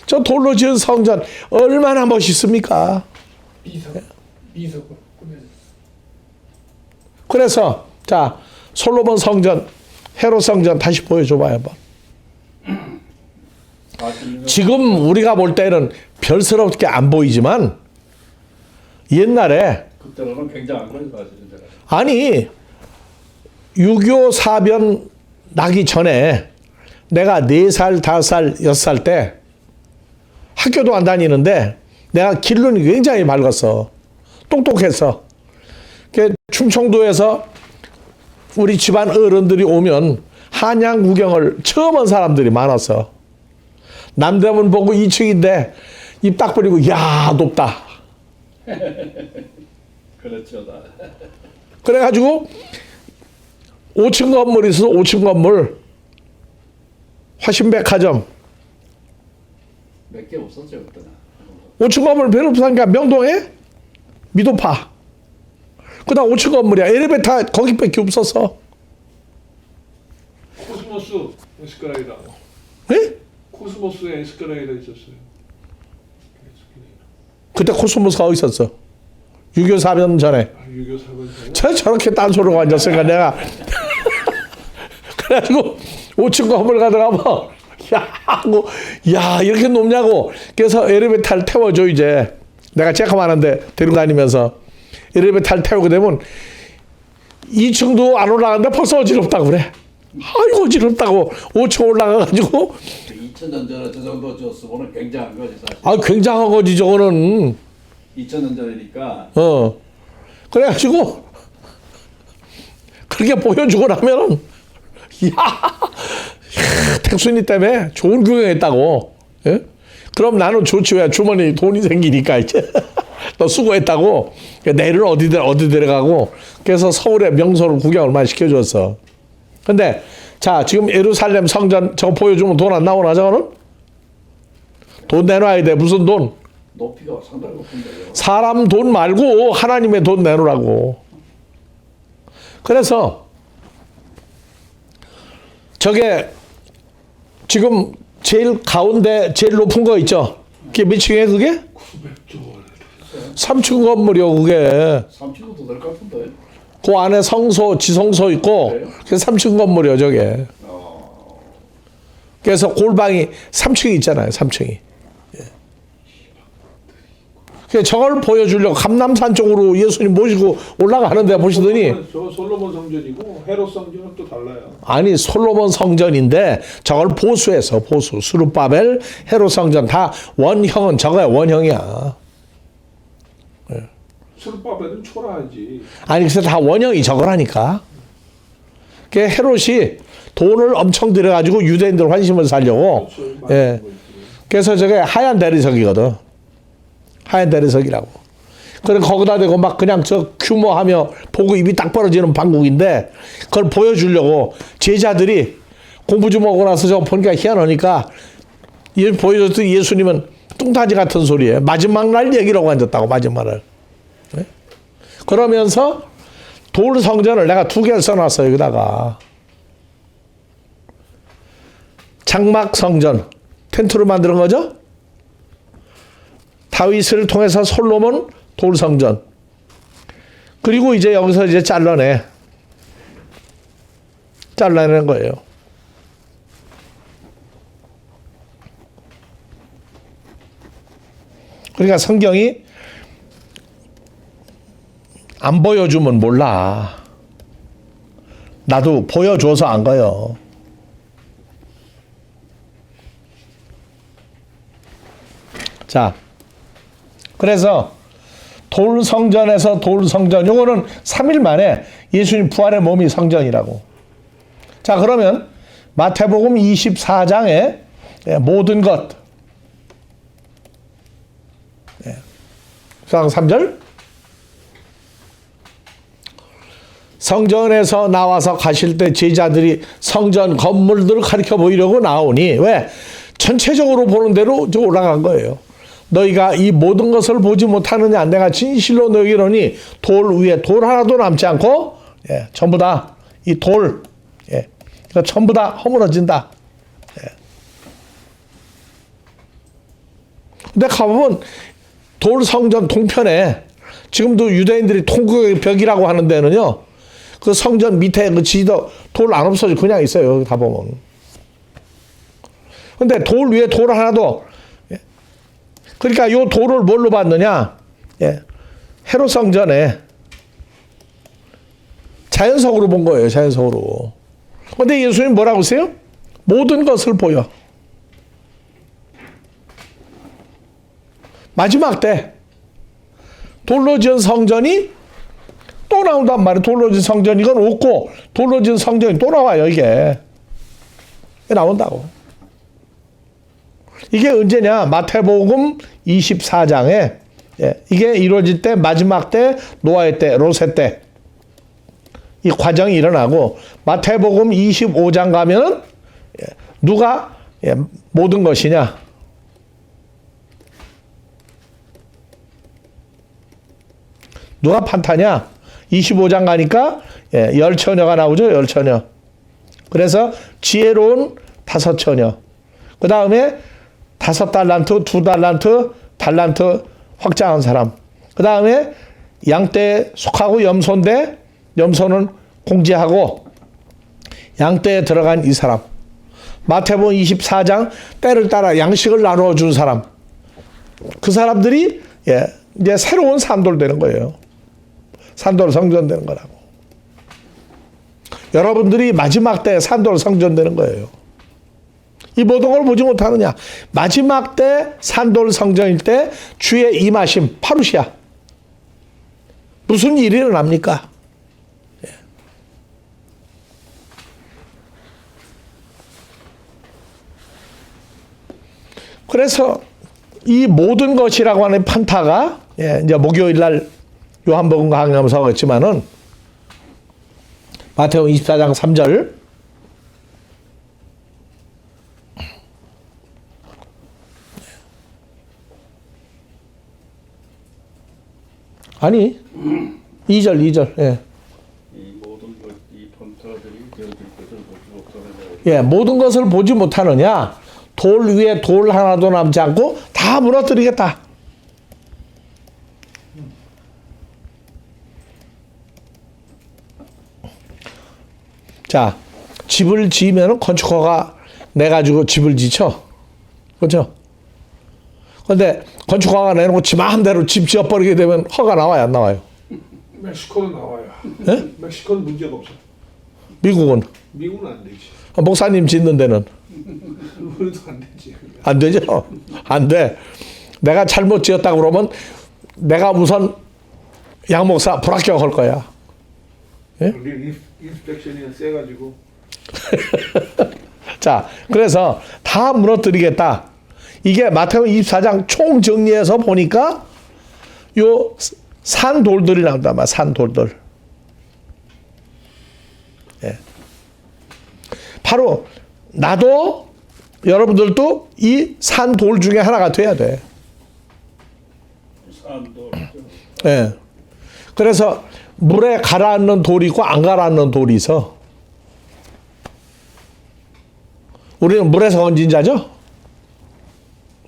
저 돌로 지은 성전 얼마나 멋있습니까? 미석으로 그래서 자 솔로몬 성전, 헤롯 성전 다시 보여줘봐요 한번. 지금 우리가 볼 때는 별스럽게 안 보이지만 옛날에 그때는 굉장한 거예요 사실은. 아니 6.25 사변 나기 전에 내가 4살, 5살, 6살 때 학교도 안 다니는데 내가 길눈이 굉장히 밝았어. 똑똑했어. 충청도에서 우리 집안 어른들이 오면 한양 구경을 처음 한 사람들이 많았어. 남대문 보고 2층인데 입 딱 벌리고 야 높다. 그렇죠. 그래가지고 5층 건물이 있어서 5층 건물 화신백화점 몇 개 없었죠 그때는. 5층 건물 별로 없으니까 명동에 미도파 그 다음 5층 건물이야. 엘리베이터 거기밖에 없었어. 코스모스 에스카레이터. 네? 코스모스에 에스카레이터 있었어요. 그때 코스모스가 어디 있었어? 6.25 사변 전에. 6.25 사건 저렇게 딴소리로 앉았으니까 내가 그래가지고 5층 건물 가더라고. 야 이렇게 높냐고. 그래서 엘리베이터를 태워줘. 이제 내가 쬐까만한데 데리고 다니면서 엘리베이터를 태우게 되면 2층도 안 올라갔는데 벌써 어지럽다고 그래. 아이고 어지럽다고 5층 올라가가지고 2000년 전에 저 정도 줬으면 굉장한 거지 사실. 아 굉장한 거지 저거는. 2000년 전이니까 그래가지고 그렇게 보여주고 나면은 야 택순이 때문에 좋은 구경했다고. 예? 그럼 나는 좋지 왜 주머니 돈이 생기니까 이제 너 수고했다고 내일은 어디 데려가고 그래서 서울의 명소를 구경을 많이 시켜줬어. 근데 자 지금 예루살렘 성전 저거 보여주면 돈 안 나오나 저거는? 돈 내놔야 돼. 무슨 돈? 높이가 상당히 높은데요. 사람 돈 말고 하나님의 돈 내놓으라고. 그래서 저게 지금 제일 가운데 제일 높은 거 있죠? 그게 몇 층이에요 그게? 900조 원에 3층 건물이요 그게. 3층도 될 것 같은데. 그 안에 성소 지성소 있고 그래요? 그게 3층 건물이요 저게. 그래서 골방이 3층이 있잖아요 3층이. 저걸 보여주려고 감남산 쪽으로 예수님 모시고 올라가는데 보시더니 저 솔로몬 성전이고 헤롯 성전은 또 달라요. 아니 솔로몬 성전인데 저걸 보수해서 보수 스룹바벨 헤롯 성전 다 원형은 저거야 원형이야. 스룹바벨은 초라하지. 아니 그래서 다 원형이 저거라니까. 그 헤롯이 돈을 엄청 들여가지고 유대인들 환심을 살려고. 그렇죠. 예. 그래서 저게 하얀 대리석이거든. 하얀 대리석이라고. 그래 거기다 대고 막 그냥 저 규모하며 보고 입이 딱 벌어지는 방국인데 그걸 보여주려고 제자들이 공부 좀 하고 나서 저거 보니까 희한하니까 보여줬더니 예수님은 뚱타지 같은 소리에 마지막 날 얘기라고 앉았다고 마지막 날. 네? 그러면서 돌 성전을 내가 2개를 써놨어요 여기다가. 장막 성전 텐트로 만드는 거죠. 다윗을 통해서 솔로몬 돌성전. 그리고 이제 여기서 이제 잘라내는 거예요. 그러니까 성경이 안 보여주면 몰라. 나도 보여줘서 안 가요. 자. 그래서 돌성전에서 돌성전 요거는 3일 만에 예수님 부활의 몸이 성전이라고. 자 그러면 마태복음 24장의 모든 것 3절 성전에서 나와서 가실 때 제자들이 성전 건물들을 가르쳐 보이려고 나오니 왜? 전체적으로 보는 대로 올라간 거예요. 너희가 이 모든 것을 보지 못하느냐 내가 진실로 너희에게 이르노니 돌 위에 돌 하나도 남지 않고 전부 다 이 돌 이거 전부 다 허물어진다. 근데 가보면 돌 성전 동편에 지금도 유대인들이 통곡의 벽이라고 하는 데는요 그 성전 밑에 그 지도 돌 안 없어지고 그냥 있어요. 여기 가보면. 근데 돌 위에 돌 하나도 그러니까 요 돌을 뭘로 봤느냐? 헤롯 성전에 자연석으로 본 거예요. 자연석으로. 근데 예수님 뭐라고 하세요? 모든 것을 보여. 마지막 때 돌로 지은 성전이 또 나온단 말이에요. 돌로 지은 성전 이건 없고 돌로 지은 성전이 또 나와요. 이게 나온다고. 이게 언제냐? 마태복음 24장에 이게 이루어질 때 마지막 때 노아의 때 롯의 때 이 과정이 일어나고 마태복음 25장 가면은 누가 모든 것이냐? 누가 판타냐? 25장 가니까 열처녀가 나오죠. 열처녀. 그래서 지혜로운 5처녀. 그 다음에 5달란트, 2달란트, 달란트 확장한 사람. 그 다음에 양떼에 속하고 염소인데 염소는 공제하고 양떼에 들어간 이 사람. 마태복음 24장 때를 따라 양식을 나누어 준 사람. 그 사람들이 이제 새로운 산돌 되는 거예요. 산돌 성전 되는 거라고. 여러분들이 마지막 때 산돌 성전되는 거예요. 이 모든 걸 보지 못하느냐. 마지막 때 산돌 성전일 때 주의 임하심 파루시아. 무슨 일이 일어납니까? 예. 그래서 이 모든 것이라고 하는 판타가 이제 목요일 날 요한복음 강의하면서 하겠지만은 마태복음 24장 3절 아니 2절 예. 이 모든 것, 이 판타들이 되어질 것을 보지 못하느냐. 예, 모든 것을 보지 못하느냐. 돌 위에 돌 하나도 남지 않고 다 무너뜨리겠다. 자, 집을 지으면 건축허가 내가지고 집을 지쳐. 그렇죠? 근데 건축허가 내놓고 지 마음대로 집 지어버리게 되면 허가 나와요, 안 나와요? 멕시코는 나와요. 예? 멕시코는 문제가 없어. 미국은? 미국은 안 되지. 목사님 짓는 데는? 우리도 안 되지. 안 되죠? 안 돼. 내가 잘못 지었다고 그러면 내가 우선 양 목사 불합격할 거야. 우리 인스펙션이 세가지고. 자, 그래서 다 무너뜨리겠다. 이게 마태복음 24장 총 정리해서 보니까 요 산돌들이 나온단 말이야. 산돌들. 예. 바로 나도 여러분들도 이 산돌 중에 하나가 돼야 돼. 산돌. 예. 그래서 물에 가라앉는 돌이 있고 안 가라앉는 돌이 있어. 우리는 물에서 건진 자죠?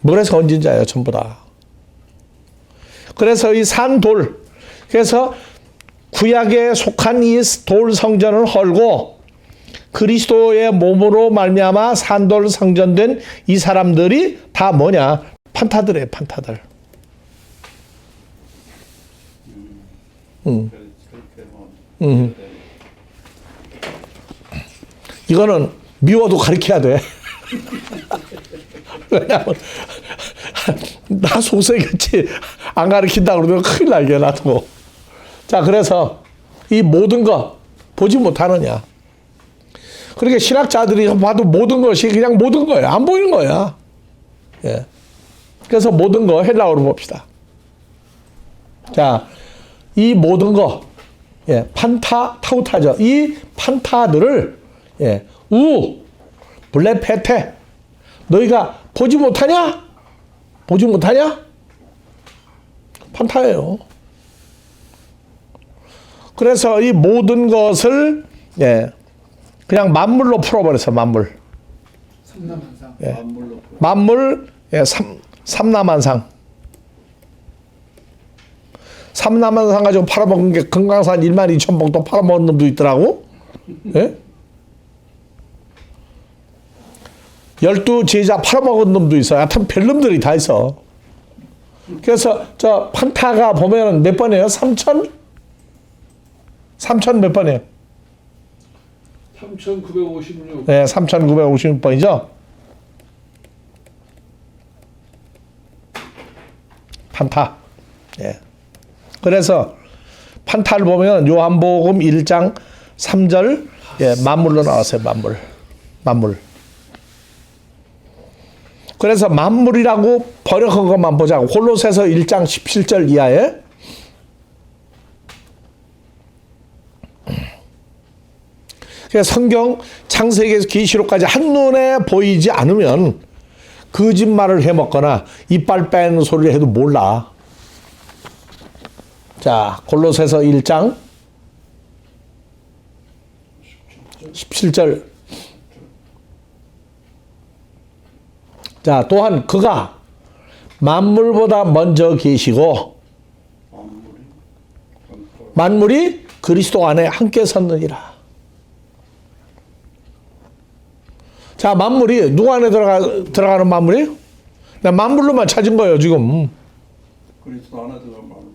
물에서 건진 자예요, 전부 다. 그래서 이 산돌, 그래서 구약에 속한 이 돌 성전을 헐고 그리스도의 몸으로 말미암아 산돌 성전된 이 사람들이 다 뭐냐? 판타들이에요, 판타들. 이거는 미워도 가르쳐야 돼. 왜냐면 나 속색이었지 안 가르친다 그러면 큰일 날게 나도. 자, 그래서 이 모든 거 보지 못하느냐. 그렇게 신학자들이 봐도 모든 것이 그냥 모든 거예요. 안 보이는 거야. 예. 그래서 모든 거 헬라어로 봅시다. 자, 이 모든 거, 예, 판타, 타우타죠. 이 판타들을, 예, 블레페테, 너희가 보지 못하냐? 보지 못하냐? 판타예요. 그래서 이 모든 것을, 예, 그냥 만물로 풀어버렸어, 만물. 삼남한상. 예. 만물로. 만물, 예, 삼남한상. 삼남한상 가지고 팔아먹은 게 금강산 12,000봉도 팔아먹은 놈도 있더라고. 예? 12제자 팔아먹은 놈도 있어. 하여튼 별놈들이 다 있어. 그래서 저 판타가 보면 몇 번이에요? 3,000 몇 번이에요? 3,956. 네, 3,956번이죠. 판타. 예. 그래서 판타를 보면 요한복음 1장 3절, 예, 만물로 나왔어요. 만물. 그래서 만물이라고 번역한 것만 보자고. 골로새서 1장 17절 이하에 그래서 성경 창세기에서 계시록까지 한눈에 보이지 않으면 거짓말을 해먹거나 이빨 빼는 소리를 해도 몰라. 자, 골로새서 1장 17절. 자, 또한 그가 만물보다 먼저 계시고 만물이 그리스도 안에 함께 섰느니라. 자, 만물이 누구 안에 들어가는 만물이에요? 만물로만 찾은 거예요, 지금. 그리스도 안에 들어간 만물.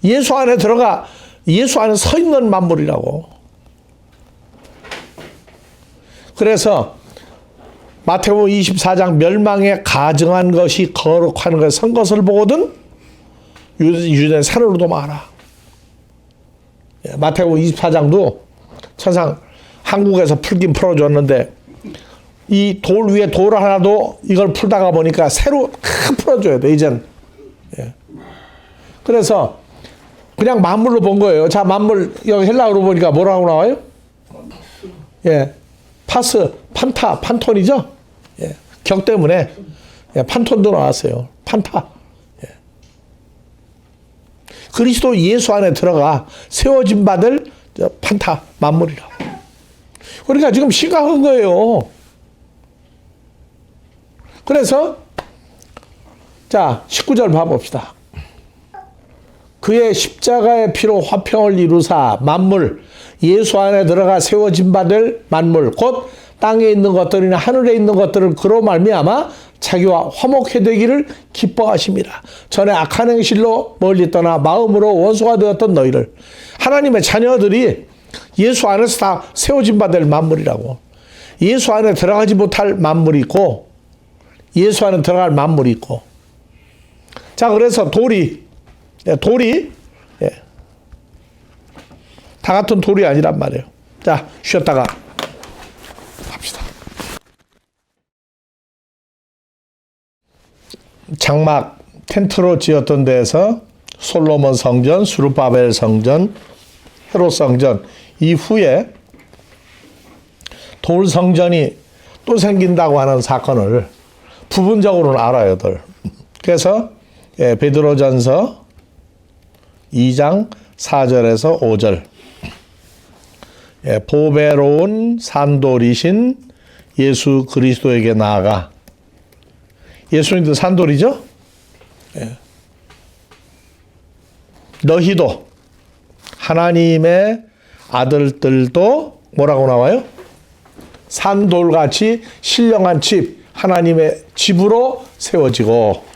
예수 안에 서 있는 만물이라고. 그래서 마태복음 24장 멸망에 가증한 것이 거룩한 것에 선 것을 보거든 유대인 산으로 도망하라. 마태복음 24장도 천상 한국에서 풀긴 풀어줬는데 이 돌 위에 돌 하나도 이걸 풀다가 보니까 새로 풀어줘야 돼 이젠. 그래서 그냥 만물로 본 거예요. 자, 만물 여기 헬라어로 보니까 뭐라고 나와요? 파스, 판타, 판톤이죠. 격 때문에 판톤도 나왔어요. 판타. 그리스도 예수 안에 들어가 세워진 바들 판타 만물이라. 그러니까 지금 심각한 거예요. 그래서 자 19절 봐봅시다. 그의 십자가의 피로 화평을 이루사 만물 예수 안에 들어가 세워진 바들 만물 곧 땅에 있는 것들이나 하늘에 있는 것들을 그로 말미암아 자기와 화목해 되기를 기뻐하십니다. 전에 악한 행실로 멀리 떠나 마음으로 원수가 되었던 너희를 하나님의 자녀들이 예수 안에서 다 세워진 바들 만물이라고. 예수 안에 들어가지 못할 만물이 있고 예수 안에 들어갈 만물이 있고. 자, 그래서 돌이 다 같은 돌이 아니란 말이에요. 자, 쉬었다가 합시다. 장막 텐트로 지었던 데에서 솔로몬 성전, 수르바벨 성전, 헤롯 성전 이후에 돌 성전이 또 생긴다고 하는 사건을 부분적으로는 알아요들. 그래서 베드로전서 2장 4절에서 5절 보배로운 산돌이신 예수 그리스도에게 나아가. 예수님도 산돌이죠? 너희도 하나님의 아들들도 뭐라고 나와요? 산돌같이 신령한 집, 하나님의 집으로 세워지고.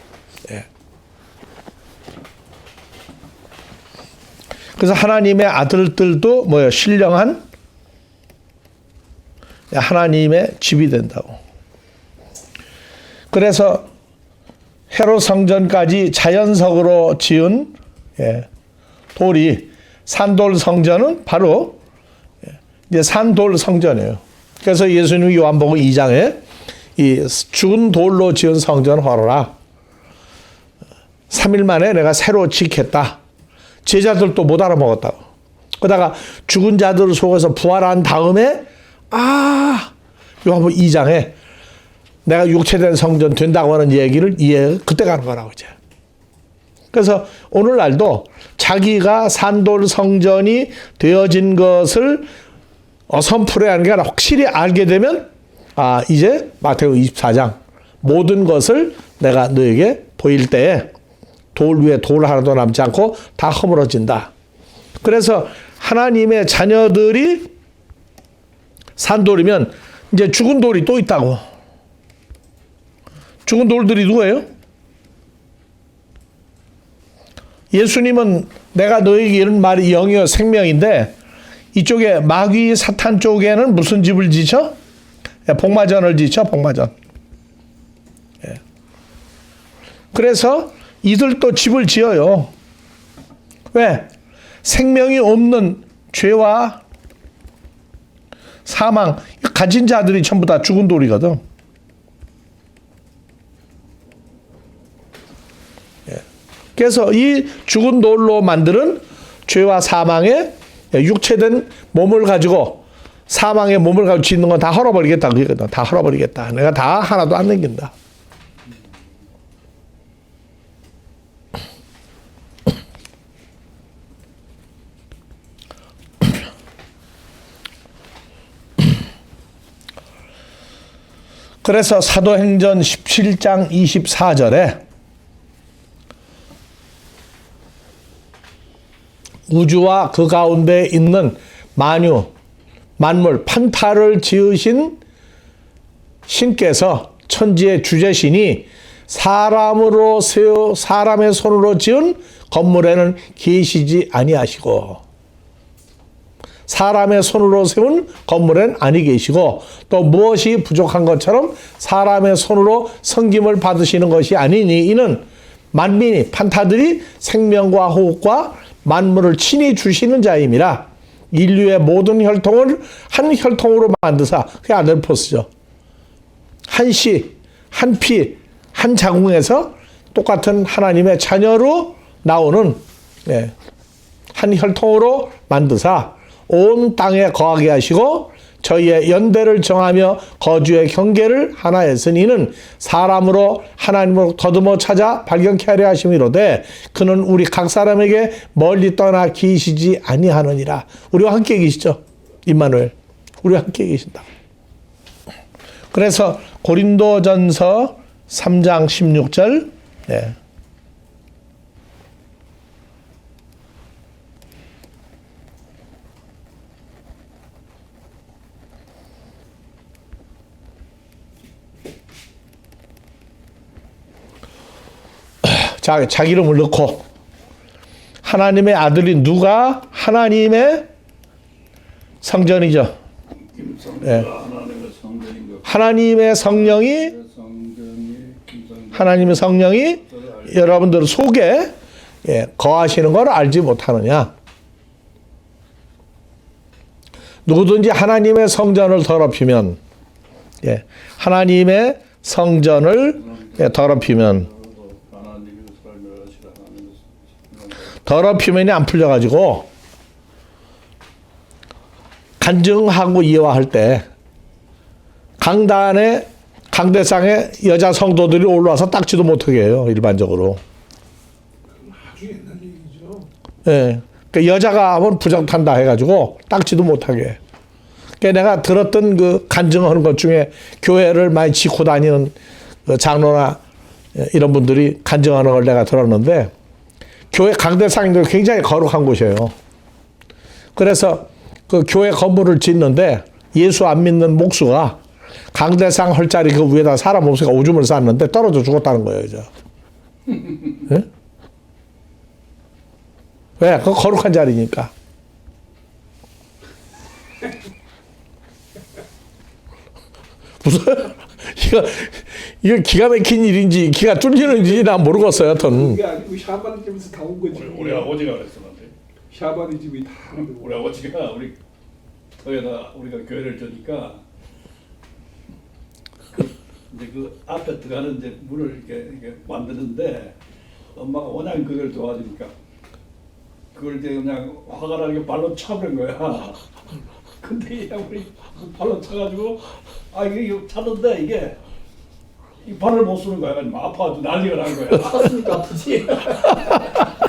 그래서 하나님의 아들들도 뭐예요? 신령한 하나님의 집이 된다고. 그래서 헤롯 성전까지 자연석으로 지은 돌이 산돌 성전은 바로 이제 산돌 성전이에요. 그래서 예수님이 요한복음 2장에 이 죽은 돌로 지은 성전 헐어라. 3일 만에 내가 새로 짓겠다. 제자들도 못 알아먹었다고. 그러다가 죽은 자들 속에서 부활한 다음에 요한복음 2장에 내가 육체된 성전 된다고 하는 얘기를 그때 가는 거라고 이제. 그래서 오늘날도 자기가 산돌 성전이 되어진 것을 어선풀에 하는 게 아니라 확실히 알게 되면 이제 마태복음 24장 모든 것을 내가 너에게 보일 때에 돌 위에 돌 하나도 남지 않고 다 허물어진다. 그래서 하나님의 자녀들이 산돌이면 이제 죽은 돌이 또 있다고. 죽은 돌들이 누구예요? 예수님은 내가 너에게 이런 말이 영이요 생명인데 이쪽에 마귀 사탄 쪽에는 무슨 집을 지쳐? 복마전을 지쳐. 복마전. 그래서 이들도 집을 지어요. 왜? 생명이 없는 죄와 사망 가진 자들이 전부 다 죽은 돌이거든. 그래서 이 죽은 돌로 만드는 죄와 사망의 육체된 몸을 가지고 사망의 몸을 가지고 짓는 건 다 헐어버리겠다. 그거거든. 다 헐어버리겠다. 내가 다 하나도 안 남긴다. 그래서 사도행전 17장 24절에 우주와 그 가운데 있는 만물, 판타를 지으신 신께서 천지의 주제신이 사람의 손으로 지은 건물에는 계시지 아니하시고 사람의 손으로 세운 건물엔 아니 계시고 또 무엇이 부족한 것처럼 사람의 손으로 섬김을 받으시는 것이 아니니 이는 만민이 판타들이 생명과 호흡과 만물을 친히 주시는 자임이라. 인류의 모든 혈통을 한 혈통으로 만드사, 그게 아델포스죠. 한 씨, 한 피, 한 자궁에서 똑같은 하나님의 자녀로 나오는 한 혈통으로 만드사 온 땅에 거하게 하시고 저희의 연대를 정하며 거주의 경계를 하나 했으니 이는 사람으로 하나님을 더듬어 찾아 발견케 하려 하심이로되 그는 우리 각 사람에게 멀리 떠나 계시지 아니하느니라. 우리와 함께 계시죠. 임마누엘. 우리와 함께 계신다. 그래서 고린도전서 3장 16절 자기 이름을 넣고 하나님의 아들이 누가 하나님의 성전이죠. 하나님의 성령이 여러분들 속에 거하시는 걸 알지 못하느냐. 누구든지 하나님의 성전을 더럽히면 하나님의 성전을 더럽히면이 안 풀려가지고 간증하고 이어할 때 강대상에 여자 성도들이 올라와서 닦지도 못하게 해요. 일반적으로. 아주 옛날 얘기죠. 그러니까 여자가 하면 부정탄다 해가지고 닦지도 못하게 해. 그러니까 내가 들었던 그 간증하는 것 중에 교회를 많이 지고 다니는 그 장로나 이런 분들이 간증하는 걸 내가 들었는데 교회 강대상인들 굉장히 거룩한 곳이에요. 그래서 그 교회 건물을 짓는데 예수 안 믿는 목수가 강대상 헐자리 그 위에다 사람 없으니까 오줌을 쌌는데 떨어져 죽었다는 거예요. 네? 왜? 그 거룩한 자리니까. 무슨 이거 기가 막힌 일인지 기가 뚫리는지 난 모르겠어요. 여튼. 그게 아니고 샤바니 집에서 다 온 거지. 우리 아버지가 그랬었는데. 샤바니 집이 다. 우리 아버지가 우리 거기다 우리가 교회를 주니까 이제 그 앞에 들어가는 이제 문을 이렇게 만드는데 엄마가 워낙 그걸 좋아하니까 그걸 이제 그냥 화가 나게 발로 차버린 거야. 근데 얘가 우리 발로 차가지고 이게 차던데 이게 이 발을 못 쓰는 거야. 아파가지고 난리가 난 거야. 아팠으니까 아프지.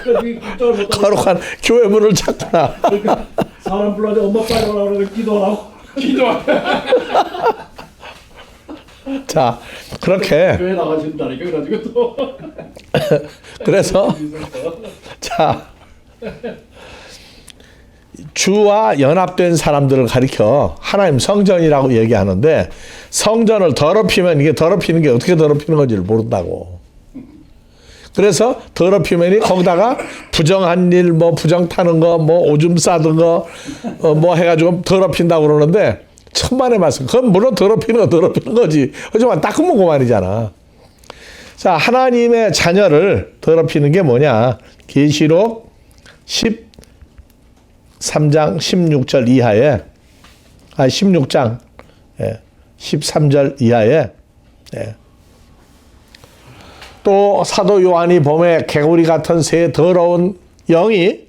그래서 이 걱정을 못 하고 거룩한 교회 문을 찾구나. 그러니까 사람 불러서 엄마 빨리 오라고 그러고 기도하라고. 자, 그렇게 교회 나가신다니까 그래가지고 또 그래서 자 주와 연합된 사람들을 가리켜 하나님 성전이라고 얘기하는데 성전을 더럽히면 이게 더럽히는 게 어떻게 더럽히는 건지를 모른다고. 그래서 더럽히면이 거기다가 부정한 일, 뭐 부정 타는 거, 뭐 오줌 싸든 거, 뭐 해가지고 더럽힌다고 그러는데 천만의 말씀. 그건 물론 더럽히는 거지. 하지만 닦으면 그만이잖아. 자, 하나님의 자녀를 더럽히는 게 뭐냐? 계시록 13장 16절 이하에 16장 13절 이하에 또 사도 요한이 봄에 개구리 같은 새 더러운 영이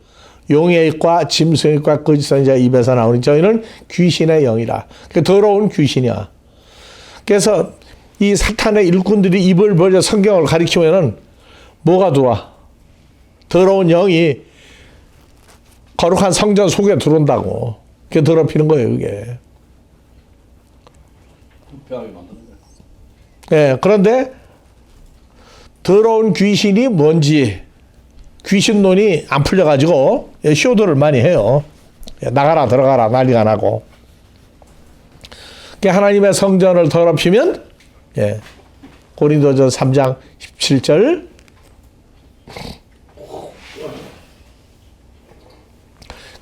용의 입과 짐승의 입과 거짓 선지자 입에서 나오니 저희는 귀신의 영이라. 더러운 귀신이야. 그래서 이 사탄의 일꾼들이 입을 벌려 성경을 가리키면은 뭐가 들어와? 더러운 영이 거룩한 성전 속에 들어온다고. 그게 더럽히는 거예요, 그게. 그런데 더러운 귀신이 뭔지 귀신론이 안 풀려가지고 쇼도를 많이 해요. 나가라 들어가라 난리가 나고. 하나님의 성전을 더럽히면 고린도전 3장 17절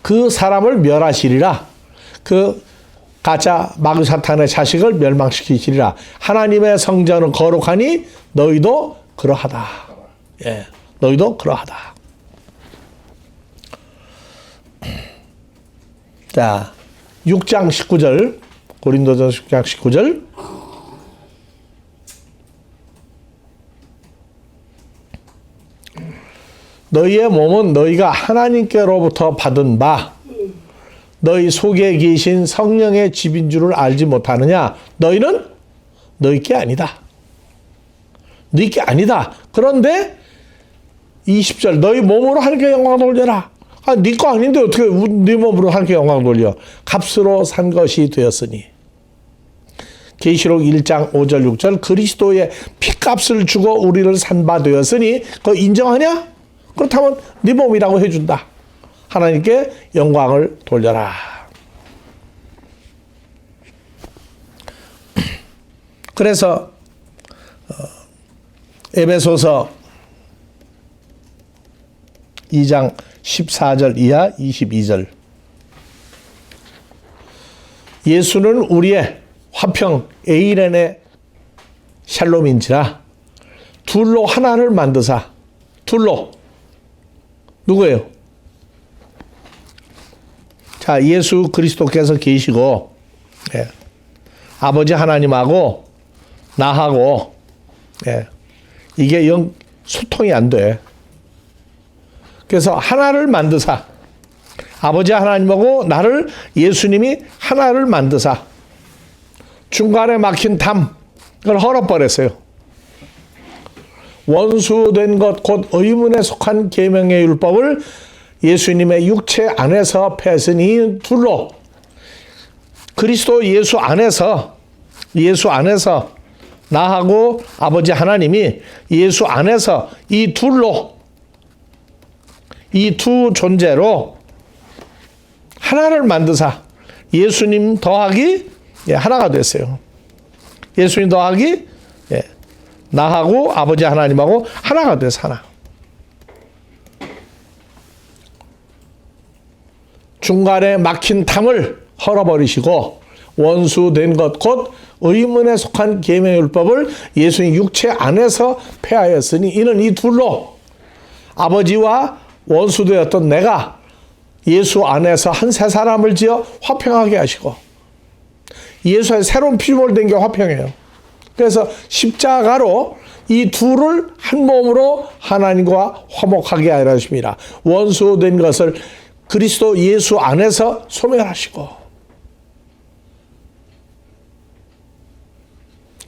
그 사람을 멸하시리라. 그 가짜 마귀 사탄의 자식을 멸망시키시리라. 하나님의 성전은 거룩하니 너희도 그러하다. 예, 너희도 그러하다. 자, 6장 19절, 고린도전서 6장 19절. 너희의 몸은 너희가 하나님께로부터 받은 바 너희 속에 계신 성령의 집인 줄을 알지 못하느냐? 너희는 너희 게 아니다. 너희 게 아니다. 그런데 20절 너희 몸으로 하나님께 영광 돌려라. 아, 네 거 아닌데 어떻게 네 몸으로 하나님께 영광 돌려? 값으로 산 것이 되었으니. 계시록 1장 5절 6절 그리스도의 피값을 주고 우리를 산 바 되었으니 그거 인정하냐? 그렇다면 네 몸이라고 해준다. 하나님께 영광을 돌려라. 그래서 에베소서 2장 14절 이하 22절 예수는 우리의 화평 에이렌의 샬롬인지라 둘로 하나를 만드사 둘로 누구예요? 자, 예수 그리스도께서 계시고 예. 아버지 하나님하고 나하고 예. 이게 소통이 안 돼. 그래서 하나를 만드사 아버지 하나님하고 나를 예수님이 하나를 만드사 중간에 막힌 담을 헐어버렸어요. 원수된 것 곧 의문에 속한 계명의 율법을 예수님의 육체 안에서 폐했으니 둘로 그리스도 예수 안에서 나하고 아버지 하나님이 예수 안에서 이 둘로 이 두 존재로 하나를 만드사 예수님 더하기 하나가 됐어요. 예수님 더하기 나하고 아버지 하나님하고 하나가 돼서 하나. 중간에 막힌 담을 헐어버리시고 원수된 것 곧 의문에 속한 계명율법을 예수님 육체 안에서 폐하였으니 이는 이 둘로 아버지와 원수되었던 내가 예수 안에서 한 세 사람을 지어 화평하게 하시고 예수의 새로운 피조물 된 게 화평이에요. 그래서 십자가로 이 둘을 한 몸으로 하나님과 화목하게 하려 하십니다. 원수된 것을 그리스도 예수 안에서 소멸하시고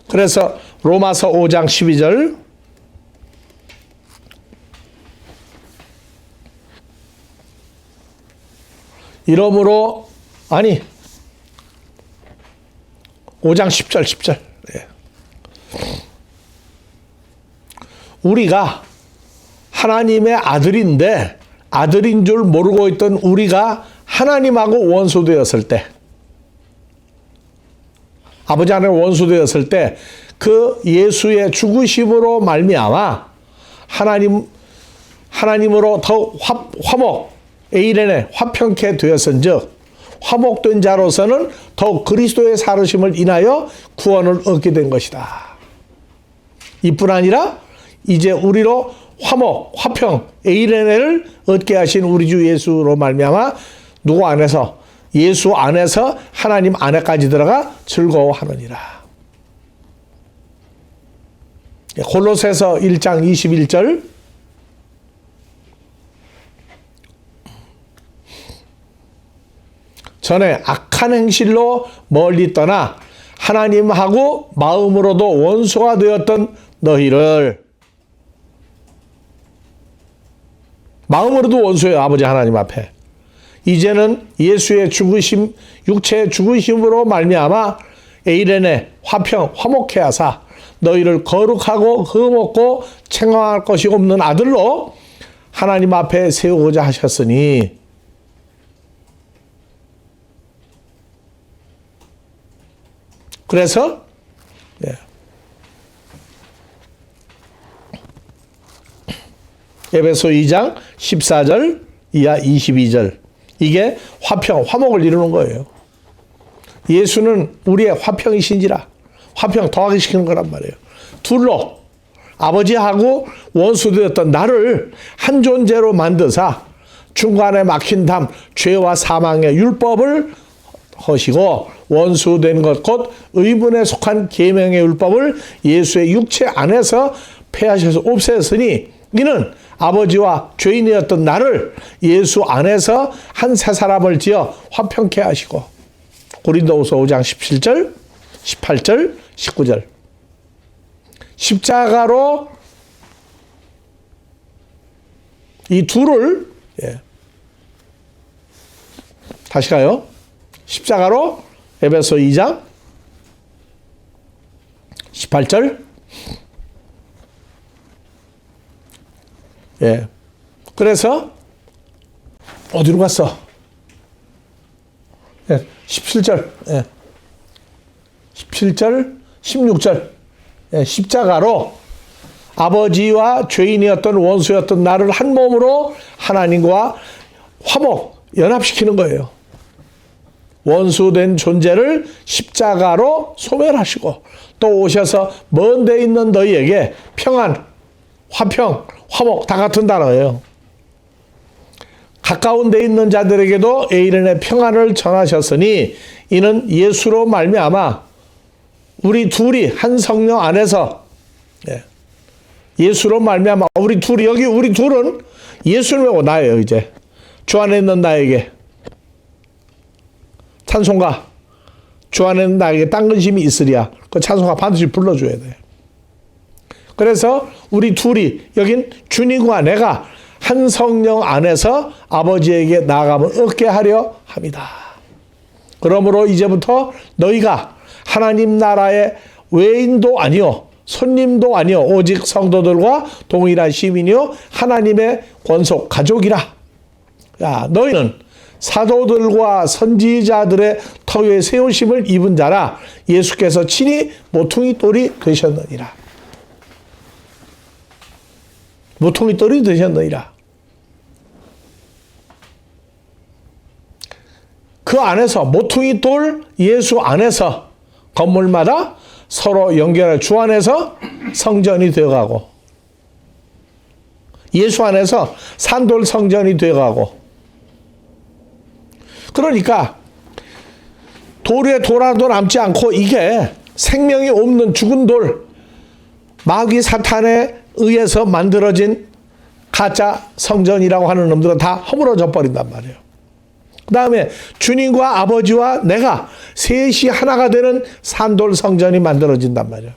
그래서 로마서 5장 12절 이러므로 5장 10절 우리가 하나님의 아들인데 아들인 줄 모르고 있던 우리가 하나님하고 원수되었을 때 아버지 하나님 원수되었을 때 그 예수의 죽으심으로 말미암아 하나님으로 더욱 화목 에이렌에 화평케 되었은즉 화목된 자로서는 더욱 그리스도의 살으심을 인하여 구원을 얻게 된 것이다. 이뿐 아니라 이제 우리로 화목, 화평, 에이레네를 얻게 하신 우리 주 예수로 말미암아 누구 안에서? 예수 안에서 하나님 안에까지 들어가 즐거워하느니라. 골로새서 1장 21절 전에 악한 행실로 멀리 떠나 하나님하고 마음으로도 원수가 되었던 너희를 마음으로도 원수예요. 아버지 하나님 앞에. 이제는 예수의 죽으심, 육체의 죽으심으로 말미암아 에이레네 화평, 화목케 하사 너희를 거룩하고 흠없고 책망할 것이 없는 아들로 하나님 앞에 세우고자 하셨으니 그래서 에베소 2장 14절 이하 22절 이게 화평, 화목을 이루는 거예요. 예수는 우리의 화평이신지라. 화평 더하게 시키는 거란 말이에요. 둘로 아버지하고 원수되었던 나를 한 존재로 만드사 중간에 막힌 담 죄와 사망의 율법을 하시고 원수된 것 곧 의문에 속한 계명의 율법을 예수의 육체 안에서 폐하셔서 없애었으니 이는 아버지와 죄인이었던 나를 예수 안에서 한 새 사람을 지어 화평케 하시고 고린도후서 5장 17절, 18절, 19절 십자가로 이 둘을 다시 가요. 십자가로 에베소 2장 18절 그래서 어디로 갔어? 17절 17절 16절 십자가로 아버지와 죄인이었던 원수였던 나를 한 몸으로 하나님과 화목 연합시키는 거예요. 원수된 존재를 십자가로 소멸하시고 또 오셔서 먼 데 있는 너희에게 평안, 화평, 화목 다 같은 단어예요. 가까운 데 있는 자들에게도 에이른의 평안을 전하셨으니 이는 예수로 말미암아 우리 둘이 한 성령 안에서 예수로 말미암아 우리 둘이 여기 우리 둘은 예수님하고 나예요. 이제 주 안에 있는 나에게 찬송가 주 안에 있는 나에게 딴 근심이 있으랴 그 찬송가 반드시 불러줘야 돼. 그래서 우리 둘이 여긴 주님과 내가 한 성령 안에서 아버지에게 나아가면 얻게 하려 합니다. 그러므로 이제부터 너희가 하나님 나라의 외인도 아니요 손님도 아니요 오직 성도들과 동일한 시민이요 하나님의 권속 가족이라. 야, 너희는 사도들과 선지자들의 터위에 세우심을 입은 자라. 예수께서 친히 모퉁이 돌이 되셨느니라. 모퉁이 돌이 되셨느니라. 그 안에서 모퉁이 돌 예수 안에서 건물마다 서로 연결할 주 안에서 성전이 되어가고 예수 안에서 산돌 성전이 되어가고 그러니까 돌에 돌아도 남지 않고 이게 생명이 없는 죽은 돌 마귀 사탄에 의해서 만들어진 가짜 성전이라고 하는 놈들은 다 허물어져 버린단 말이에요. 그 다음에 주님과 아버지와 내가 셋이 하나가 되는 산돌 성전이 만들어진단 말이에요.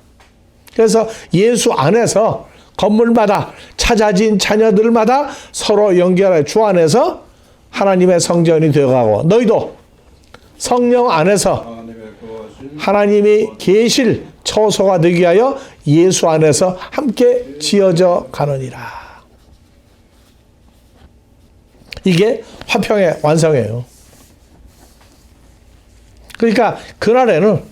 그래서 예수 안에서 건물마다 찾아진 자녀들마다 서로 연결해 주 안에서 하나님의 성전이 되어가고 너희도 성령 안에서 하나님이 계실 처소가 되기 위하여 예수 안에서 함께 지어져 가느니라. 이게 화평의 완성이에요. 그러니까 그날에는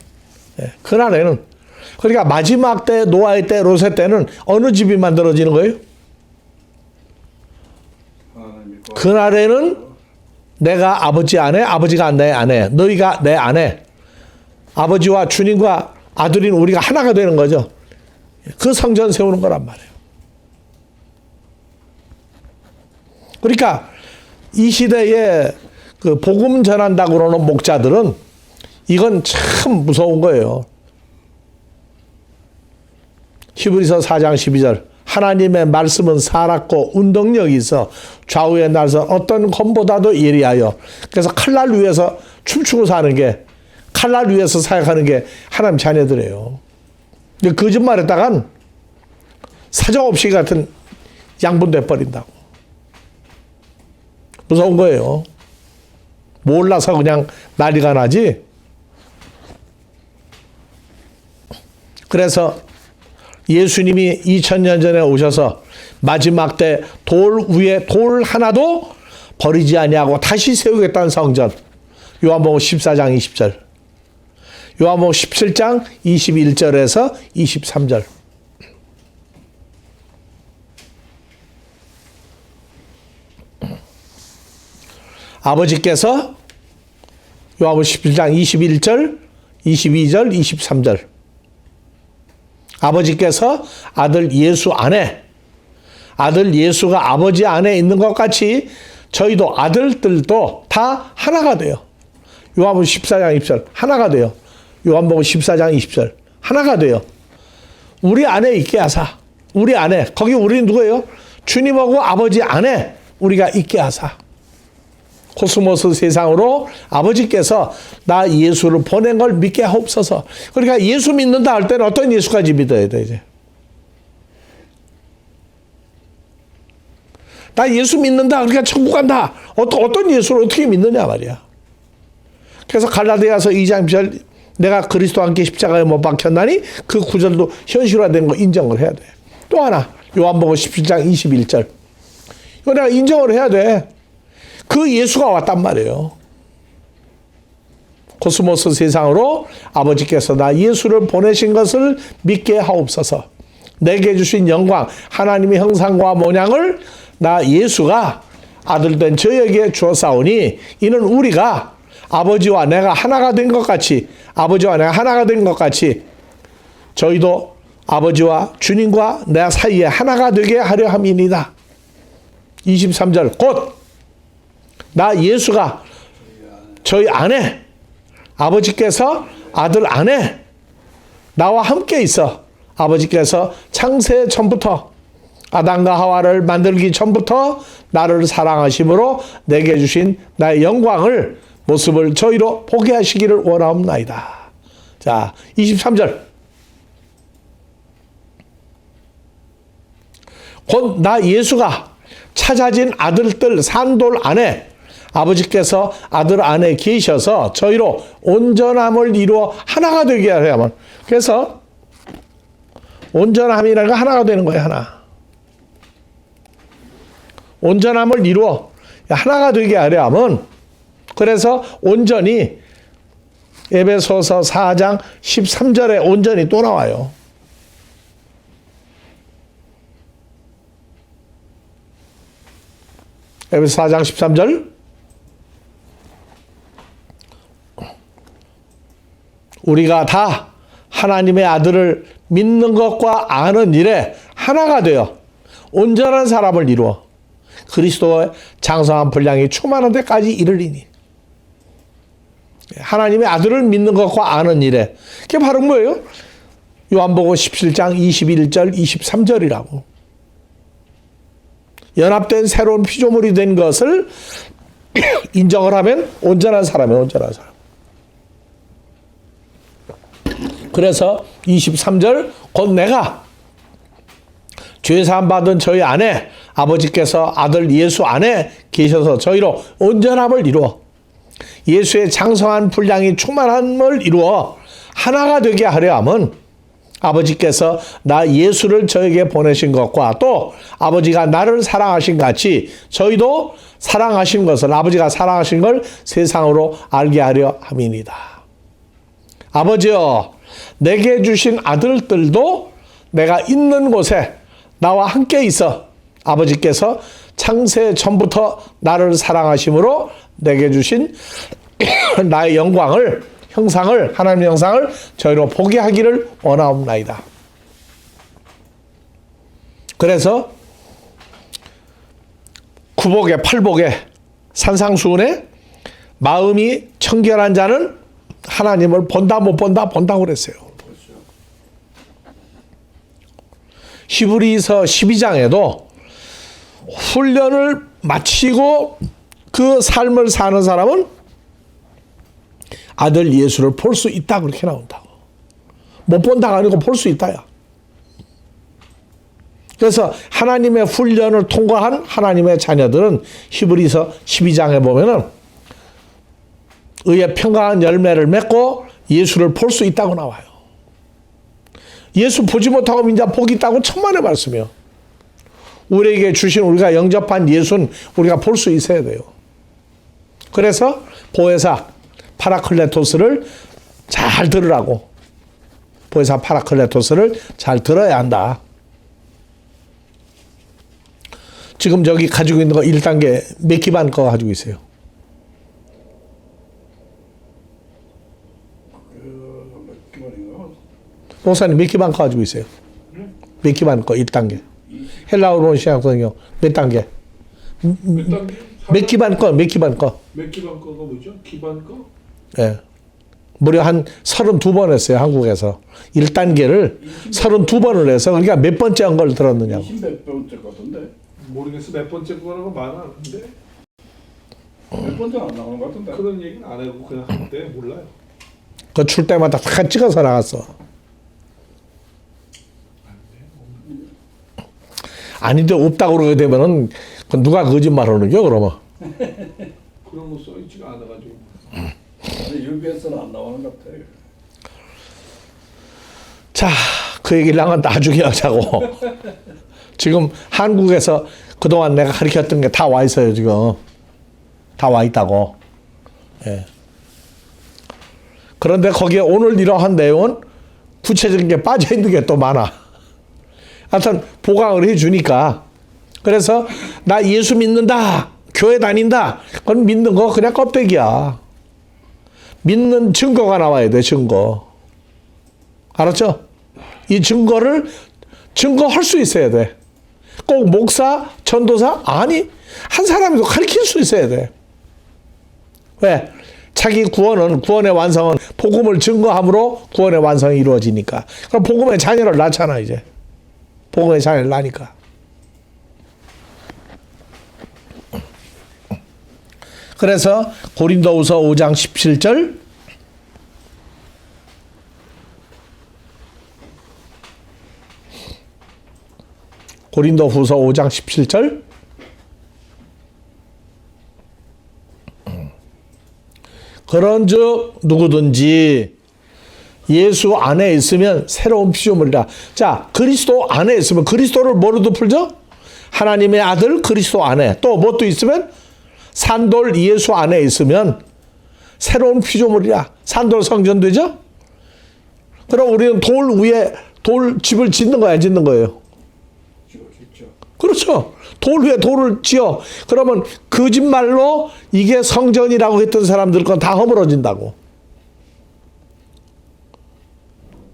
그러니까 마지막 때 노아의 때 롯의 때는 어느 집이 만들어지는 거예요? 그날에는 내가 아버지 안에 아버지가 내 안에 너희가 내 안에 아버지와 주님과 아들인 우리가 하나가 되는 거죠. 그 성전 세우는 거란 말이에요. 그러니까 이 시대에 그 복음 전한다고 그러는 목자들은 이건 참 무서운 거예요. 히브리서 4장 12절 하나님의 말씀은 살았고 운동력이 있어 좌우의 날선 어떤 검보다도 예리하여. 그래서 칼날 위에서 춤추고 사는 게 칼날 위에서 사역하는 게 하나님 자녀들이에요. 근데 거짓말했다간 사정없이 같은 양분돼 버린다고. 무서운 거예요. 몰라서 그냥 난리가 나지. 그래서 예수님이 2000년 전에 오셔서 마지막 때 돌 위에 돌 하나도 버리지 아니하고 다시 세우겠다는 성전. 요한복음 14장 20절. 요한복음 17장 21절에서 23절. 아버지께서 요한복음 17장 21절, 22절, 23절. 아버지께서 아들 예수 안에, 아들 예수가 아버지 안에 있는 것 같이 저희도 아들들도 다 하나가 돼요. 요한복음 14장 20절 하나가 돼요. 요한복음 14장 20절 하나가 돼요. 우리 안에 있게 하사. 우리 안에. 거기 우리는 누구예요? 주님하고 아버지 안에 우리가 있게 하사. 코스모스 세상으로 아버지께서 나 예수를 보낸 걸 믿게 하옵소서. 그러니까 예수 믿는다 할 때는 어떤 예수까지 믿어야 돼, 이제. 나 예수 믿는다. 그러니까 천국 간다. 어떤 예수를 어떻게 믿느냐 말이야. 그래서 갈라디아서 2장 1절 내가 그리스도와 함께 십자가에 못 박혔나니 그 구절도 현실화된 거 인정을 해야 돼. 또 하나 요한복음 17장 21절 이거 내가 인정을 해야 돼. 그 예수가 왔단 말이에요. 코스모스 세상으로 아버지께서 나 예수를 보내신 것을 믿게 하옵소서. 내게 주신 영광 하나님의 형상과 모양을 나 예수가 아들된 저에게 주었사오니 이는 우리가 아버지와 내가 하나가 된 것 같이 아버지와 내가 하나가 된 것 같이 저희도 아버지와 주님과 내 사이에 하나가 되게 하려 함이니이다. 23절 곧 나 예수가 저희 안에 아버지께서 아들 안에 나와 함께 있어 아버지께서 창세 전부터 아담과 하와를 만들기 전부터 나를 사랑하심으로 내게 주신 나의 영광을 모습을 저희로 보게 하시기를 원하옵나이다. 자, 23절. 곧 나 예수가 찾아진 아들들 산돌 안에 아버지께서 아들 안에 계셔서 저희로 온전함을 이루어 하나가 되게 하야만. 그래서 온전함이라는 거 하나가 되는 거예요, 하나. 온전함을 이루어 하나가 되게 하려 하면 그래서 온전히 에베소서 4장 13절에 온전히 또 나와요. 에베소 4장 13절 우리가 다 하나님의 아들을 믿는 것과 아는 일에 하나가 되어 온전한 사람을 이루어 그리스도의 장성한 분량이 충만한 데까지 이르리니 하나님의 아들을 믿는 것과 아는 일에 그게 바로 뭐예요? 요한복음 17장 21절 23절이라고 연합된 새로운 피조물이 된 것을 인정을 하면 온전한 사람이에요. 온전한 사람. 그래서 23절 곧 내가 죄사함 받은 저희 안에 아버지께서 아들 예수 안에 계셔서 저희로 온전함을 이루어 예수의 장성한 분량이 충만함을 이루어 하나가 되게 하려 함은 아버지께서 나 예수를 저에게 보내신 것과 또 아버지가 나를 사랑하신 같이 저희도 사랑하신 것을 아버지가 사랑하신 걸 세상으로 알게 하려 함이니이다. 아버지여 내게 주신 아들들도 내가 있는 곳에 나와 함께 있어 아버지께서 창세 전부터 나를 사랑하심으로 내게 주신 나의 영광을 형상을 하나님의 형상을 저희로 보게 하기를 원하옵나이다. 그래서 구복에 팔복에 산상수훈에 마음이 청결한 자는 하나님을 본다 못 본다 본다고 그랬어요. 히브리서 12장에도 훈련을 마치고 그 삶을 사는 사람은 아들 예수를 볼 수 있다 그렇게 나온다고. 못 본다가 아니고 볼 수 있다야. 그래서 하나님의 훈련을 통과한 하나님의 자녀들은 히브리서 12장에 보면은 의의 평강한 열매를 맺고 예수를 볼 수 있다고 나와요. 예수 보지 못하고 이제 복이 있다고 천만의 말씀이요. 우리에게 주신 우리가 영접한 예수는 우리가 볼 수 있어야 돼요. 그래서 보혜사 파라클레토스를 잘 들으라고. 보혜사 파라클레토스를 잘 들어야 한다. 지금 저기 가지고 있는 거 1단계 몇 기반 거 가지고 있어요. 목사님 몇 기반 거 가지고 있어요? 몇 기반 거 1단계. 헬라어로 신약성경 몇 단계? 몇 단계? 몇 기반 거, 몇 기반 거? 몇 기반 거가 뭐죠? 기반 거? 예. 무려 한 32번 했어요, 한국에서. 1단계를 32번을 해서, 그러니까 몇 번째 한 걸 들었느냐고. 20몇 번째 같은데? 모르겠어. 몇 번째 거라고 말은 근데 몇 번째 안 나오는 것 같은데? 그런 얘기는 안 하고 그냥 한때 몰라요. 그 출 때마다 다 찍어서 나갔어. 아닌데 없다고 그러게 되면은 그 누가 거짓말 하는 겨, 그러면. 그런 거 써있지가 않아가지고. 아니, UBS는 안 나오는 것 같아. 자, 그 얘기를 랑은 나중에 하자고. 지금 한국에서 그동안 내가 가르쳤던 게 다 와 있어요, 지금. 다 와 있다고. 예. 그런데 거기에 오늘 이러한 내용은 구체적인 게 빠져 있는 게 또 많아. 하여튼 보강을 해 주니까. 그래서 나 예수 믿는다. 교회 다닌다. 그건 믿는 거 그냥 껍데기야. 믿는 증거가 나와야 돼, 증거. 알았죠? 이 증거를 증거할 수 있어야 돼. 꼭 목사, 전도사? 아니, 한 사람이도 가르칠 수 있어야 돼. 왜? 자기 구원의 완성은 복음을 증거함으로 구원의 완성이 이루어지니까. 그럼 복음의 자녀를 낳잖아, 이제. 복음의 자녀를 낳으니까. 그래서 고린도후서 5장 17절 고린도후서 5장 17절 그런즉 누구든지 예수 안에 있으면 새로운 피조물이라. 자, 그리스도 안에 있으면 그리스도를 뭐로도 풀죠? 하나님의 아들 그리스도 안에. 또 뭣도 있으면 산돌 예수 안에 있으면 새로운 피조물이라. 산돌 성전 되죠? 그럼 우리는 돌 위에 돌 집을 짓는 거야, 안 짓는 거예요? 진짜. 그렇죠. 돌 위에 돌을 지어. 그러면 거짓말로 이게 성전이라고 했던 사람들 건 다 허물어진다고.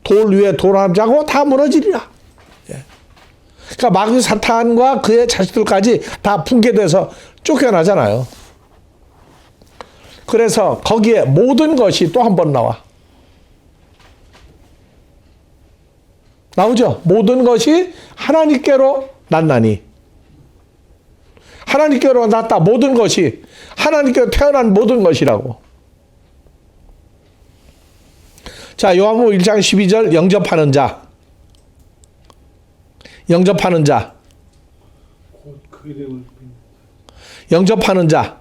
돌 위에 돌 하자고 다 무너지리라. 예. 그러니까 마귀 사탄과 그의 자식들까지 다 붕괴돼서 쫓겨나잖아요. 그래서 거기에 모든 것이 또 한 번 나와. 나오죠? 모든 것이 하나님께로 났나니. 하나님께로 났다. 모든 것이 하나님께로 태어난 모든 것이라고. 자, 요한복음 1장 12절 영접하는 자. 영접하는 자. 영접하는 자.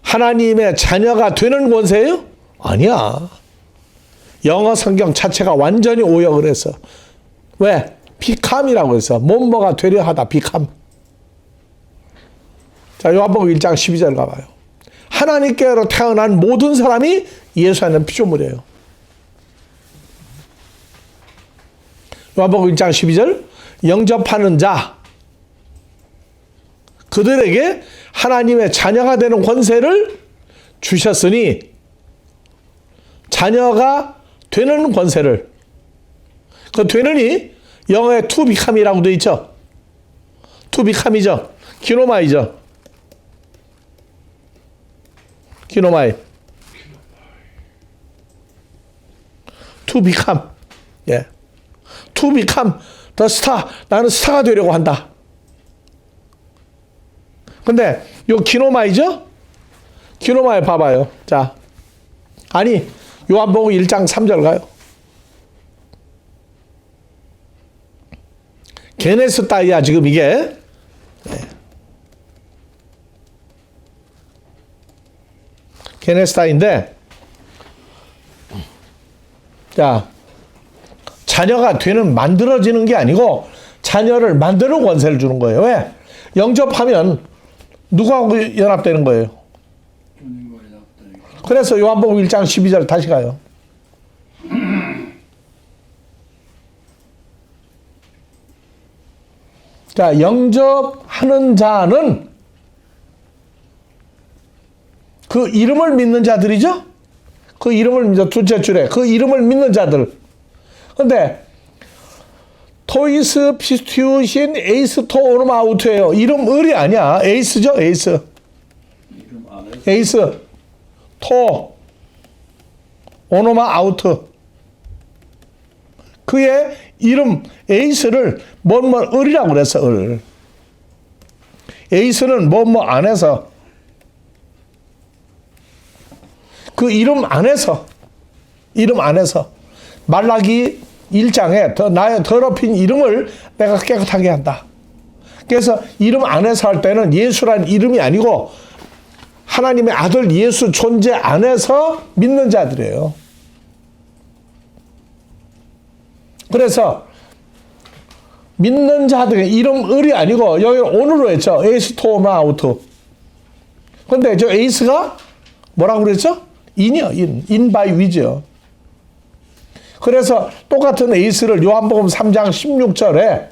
하나님의 자녀가 되는 권세예요? 아니야. 영어 성경 자체가 완전히 오역을 했어. 왜? 비캄이라고 해서 뭐뭐가 되려 하다. 비캄. 자, 요한복음 1장 12절 가봐요. 하나님께로 태어난 모든 사람이 예수 안에 피조물이에요. 요한복음 1장 12절 영접하는 자 그들에게 하나님의 자녀가 되는 권세를 주셨으니 자녀가 되는 권세를 그 되는이 영어에 to become이라고 되어 있죠. to become이죠. 기노마이죠. 기노마이 to become 예. to become the star. 나는 스타가 되려고 한다. 근데 요 기노마이죠? 기노마이 봐봐요. 자, 아니 요한복음 1장 3절 가요. 게네스타이야 지금 이게. 네. 게네스타인데 자 자녀가 되는 만들어지는 게 아니고 자녀를 만드는 권세를 주는 거예요. 왜? 영접하면 누구하고 연합되는 거예요? 그래서 요한복음 1장 12절 다시 가요. 자, 영접하는 자는 그 이름을 믿는 자들이죠? 그 이름을 믿는 둘째 줄에 그 이름을 믿는 자들. 근데 토이스 피스튜신 에이스 토 오노마 아우트예요. 이름 을이 아니야. 에이스죠, 에이스. 이름 안 해서 에이스 토 오노마 아우트. 그의 이름 에이스를 뭐뭐 을이라고 그랬어. 을. 에이스는 뭐뭐 안에서 그 이름 안에서 말라기 1장에 나의 더럽힌 이름을 내가 깨끗하게 한다. 그래서 이름 안에서 할 때는 예수란 이름이 아니고 하나님의 아들 예수 존재 안에서 믿는 자들이에요. 그래서 믿는 자들의 이름 을이 아니고 여기 오늘로 했죠. 에이스 토마 아우트. 근데 저 에이스가 뭐라고 그랬죠? 인이요. 인 바이 위죠. 그래서 똑같은 에이스를 요한복음 3장 16절에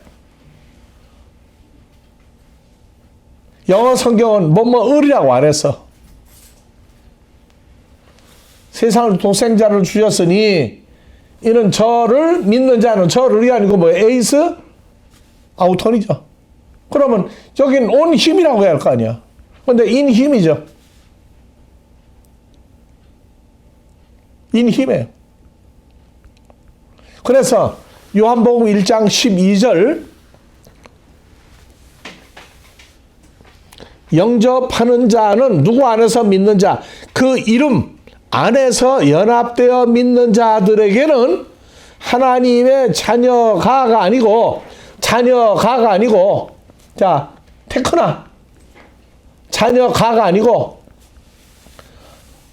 영어 성경은 뭐뭐 을이라고 안 했어. 세상을 독생자를 주셨으니 이는 저를 믿는 자는 저를이 아니고 뭐 에이스 아우턴이죠. 그러면 여긴 온 힘이라고 해야 할 거 아니야. 근데 인 힘이죠. 인 힘이에요. 그래서 요한복음 1장 12절 영접하는 자는 누구 안에서 믿는 자, 그 이름 안에서 연합되어 믿는 자들에게는 하나님의 자녀가가 아니고 자 테크나 자녀가가 아니고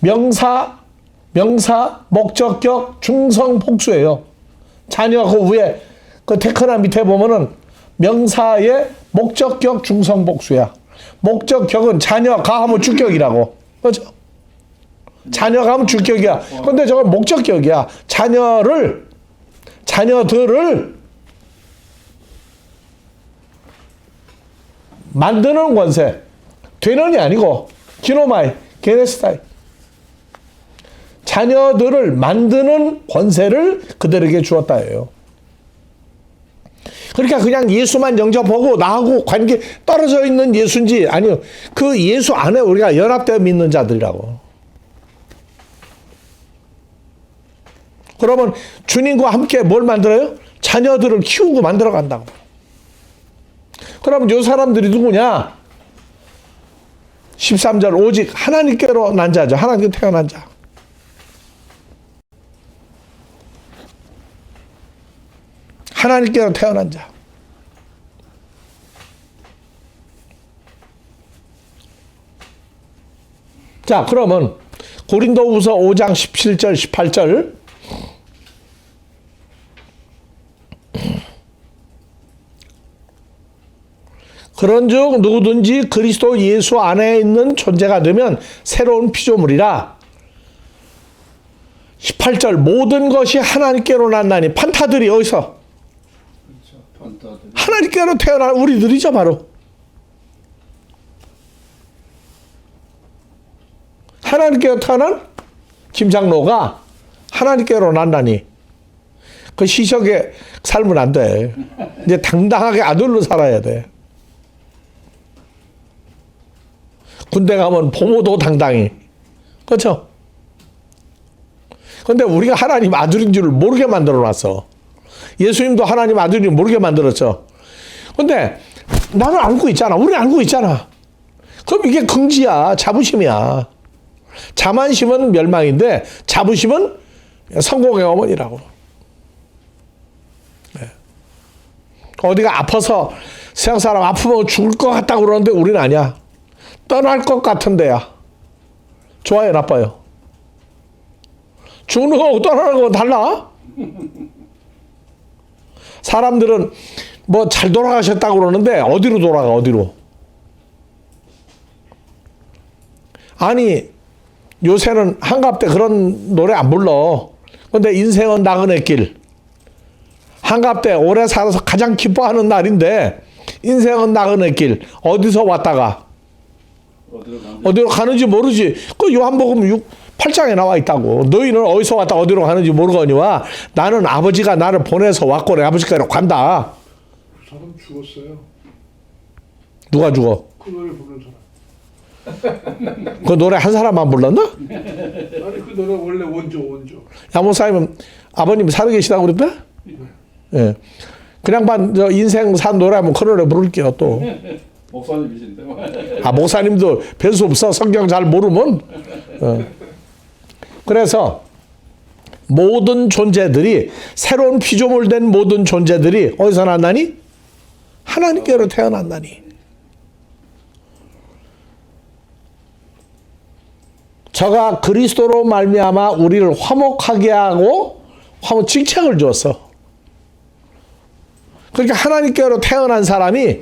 명사 목적격 중성 복수예요. 자녀 그 위에 그 테크나 밑에 보면은 명사의 목적격 중성 복수야. 목적격은 자녀가 하면 주격이라고. 그렇죠? 자녀가 하면 주격이야. 근데 저건 목적격이야. 자녀들을 만드는 권세. 되는이 아니고 기노마이, 게네스타이. 자녀들을 만드는 권세를 그들에게 주었다예요. 그러니까 그냥 예수만 영접하고 나하고 관계 떨어져 있는 예수인지 아니요. 그 예수 안에 우리가 연합되어 믿는 자들이라고. 그러면 주님과 함께 뭘 만들어요? 자녀들을 키우고 만들어 간다고. 그럼 이 사람들이 누구냐? 13절 오직 하나님께로 난 자죠. 하나님께 태어난 자. 하나님께로 태어난 자. 자, 그러면 고린도후서 5장 17절 18절 그런즉 누구든지 그리스도 예수 안에 있는 존재가 되면 새로운 피조물이라. 18절 모든 것이 하나님께로 났나니. 판타들이 어디서? 그렇죠. 판타들이 하나님께로 태어난 우리들이죠, 바로. 하나님께로 태어난 김장로가 하나님께로 났나니. 그 시적에 살면 안 돼. 이제 당당하게 아들로 살아야 돼. 군대 가면 부모도 당당히. 그렇죠? 근데 우리가 하나님 아들인 줄을 모르게 만들어 놨어. 예수님도 하나님 아들인 줄 모르게 만들었죠. 근데 나는 알고 있잖아. 우리 알고 있잖아. 그럼 이게 긍지야. 자부심이야. 자만심은 멸망인데 자부심은 성공의 어머니라고. 네. 어디가 아파서 세상 사람 아프면 죽을 것 같다고 그러는데 우리는 아니야. 떠날 것 같은데야. 좋아요, 나빠요? 죽는 거하고 떠나는 거하고 달라? 사람들은 뭐 잘 돌아가셨다고 그러는데 어디로 돌아가, 어디로? 아니, 요새는 한갑 때 그런 노래 안 불러. 근데 인생은 나그네 길. 한갑 때 오래 살아서 가장 기뻐하는 날인데 인생은 나그네 길. 어디서 왔다가 어디로 가는지 모르지. 그 요한복음 8장에 나와 있다고. 너희는 어디서 왔다 어디로 가는지 모르거니와 나는 아버지가 나를 보내서 왔고 내 아버지께로 간다. 그 사람 죽었어요. 누가 죽어? 그 노래 부르는 사람. 그 노래 한 사람만 불렀나? 아니 그 노래 원래 원조. 양 목사님은 아버님 살아계시다고 그랬다? 예. 그냥 저 인생 산 노래하면 그 노래 부를게요 또. 목사님이신데. 아 목사님도 별 수 없어. 성경 잘 모르면. 그래서 모든 존재들이 새로운 피조물 된 모든 존재들이 어디서 났나니? 하나님께로 태어났나니. 저가 그리스도로 말미암아 우리를 화목하게 하고 칭책을 주었어. 그러니까 하나님께로 태어난 사람이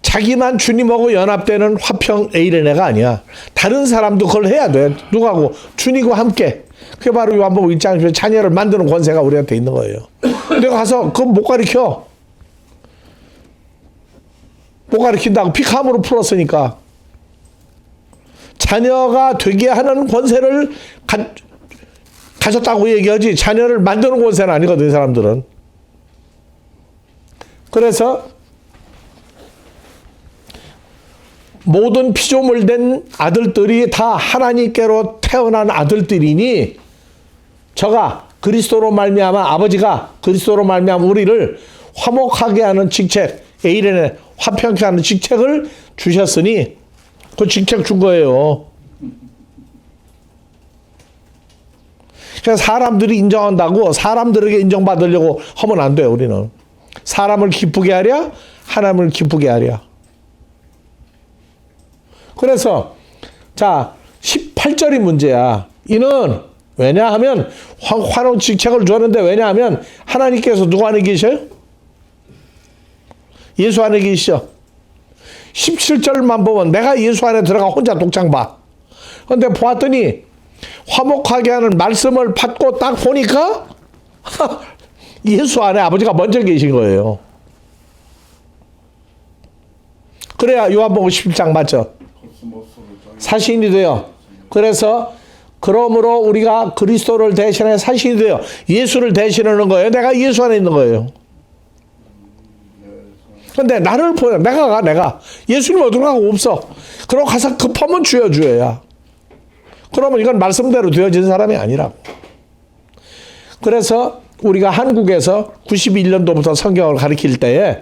자기만 주님하고 연합되는 화평 에이레네가 아니야. 다른 사람도 그걸 해야 돼. 누구하고? 주님과 함께. 그게 바로 요한복음 1장에서 자녀를 만드는 권세가 우리한테 있는 거예요. 내가 가서 그건 못 가르쳐. 못 가르친다고 피카함으로 풀었으니까. 자녀가 되게 하는 권세를 가졌다고 얘기하지 자녀를 만드는 권세는 아니거든 이 사람들은. 그래서 모든 피조물 된 아들들이 다 하나님께로 태어난 아들들이니 저가 그리스도로 말미암아 아버지가 그리스도로 말미암아 우리를 화목하게 하는 직책 에이레네 화평케 하는 직책을 주셨으니 그 직책 준 거예요. 그래서 사람들이 인정한다고 사람들에게 인정받으려고 하면 안 돼요. 우리는 사람을 기쁘게 하랴 하나님을 기쁘게 하랴. 그래서 자 18절이 문제야. 이는 왜냐하면 환원 직책을 줬는데 왜냐하면 하나님께서 누구 안에 계셔요? 예수 안에 계시죠. 17절만 보면 내가 예수 안에 들어가 혼자 독장 봐. 그런데 보았더니 화목하게 하는 말씀을 받고 딱 보니까 예수 안에 아버지가 먼저 계신 거예요. 그래야 요한복음 11장 맞죠? 사신이 돼요. 그래서 그러므로 우리가 그리스도를 대신해 사신이 돼요. 예수를 대신하는 거예요. 내가 예수 안에 있는 거예요. 근데 나를 보여. 내가 가, 내가. 예수님 어디로 가고 없어. 그러고 가서 급하면 주여야. 그러면 이건 말씀대로 되어진 사람이 아니라고. 그래서 우리가 한국에서 91년도부터 성경을 가르칠 때에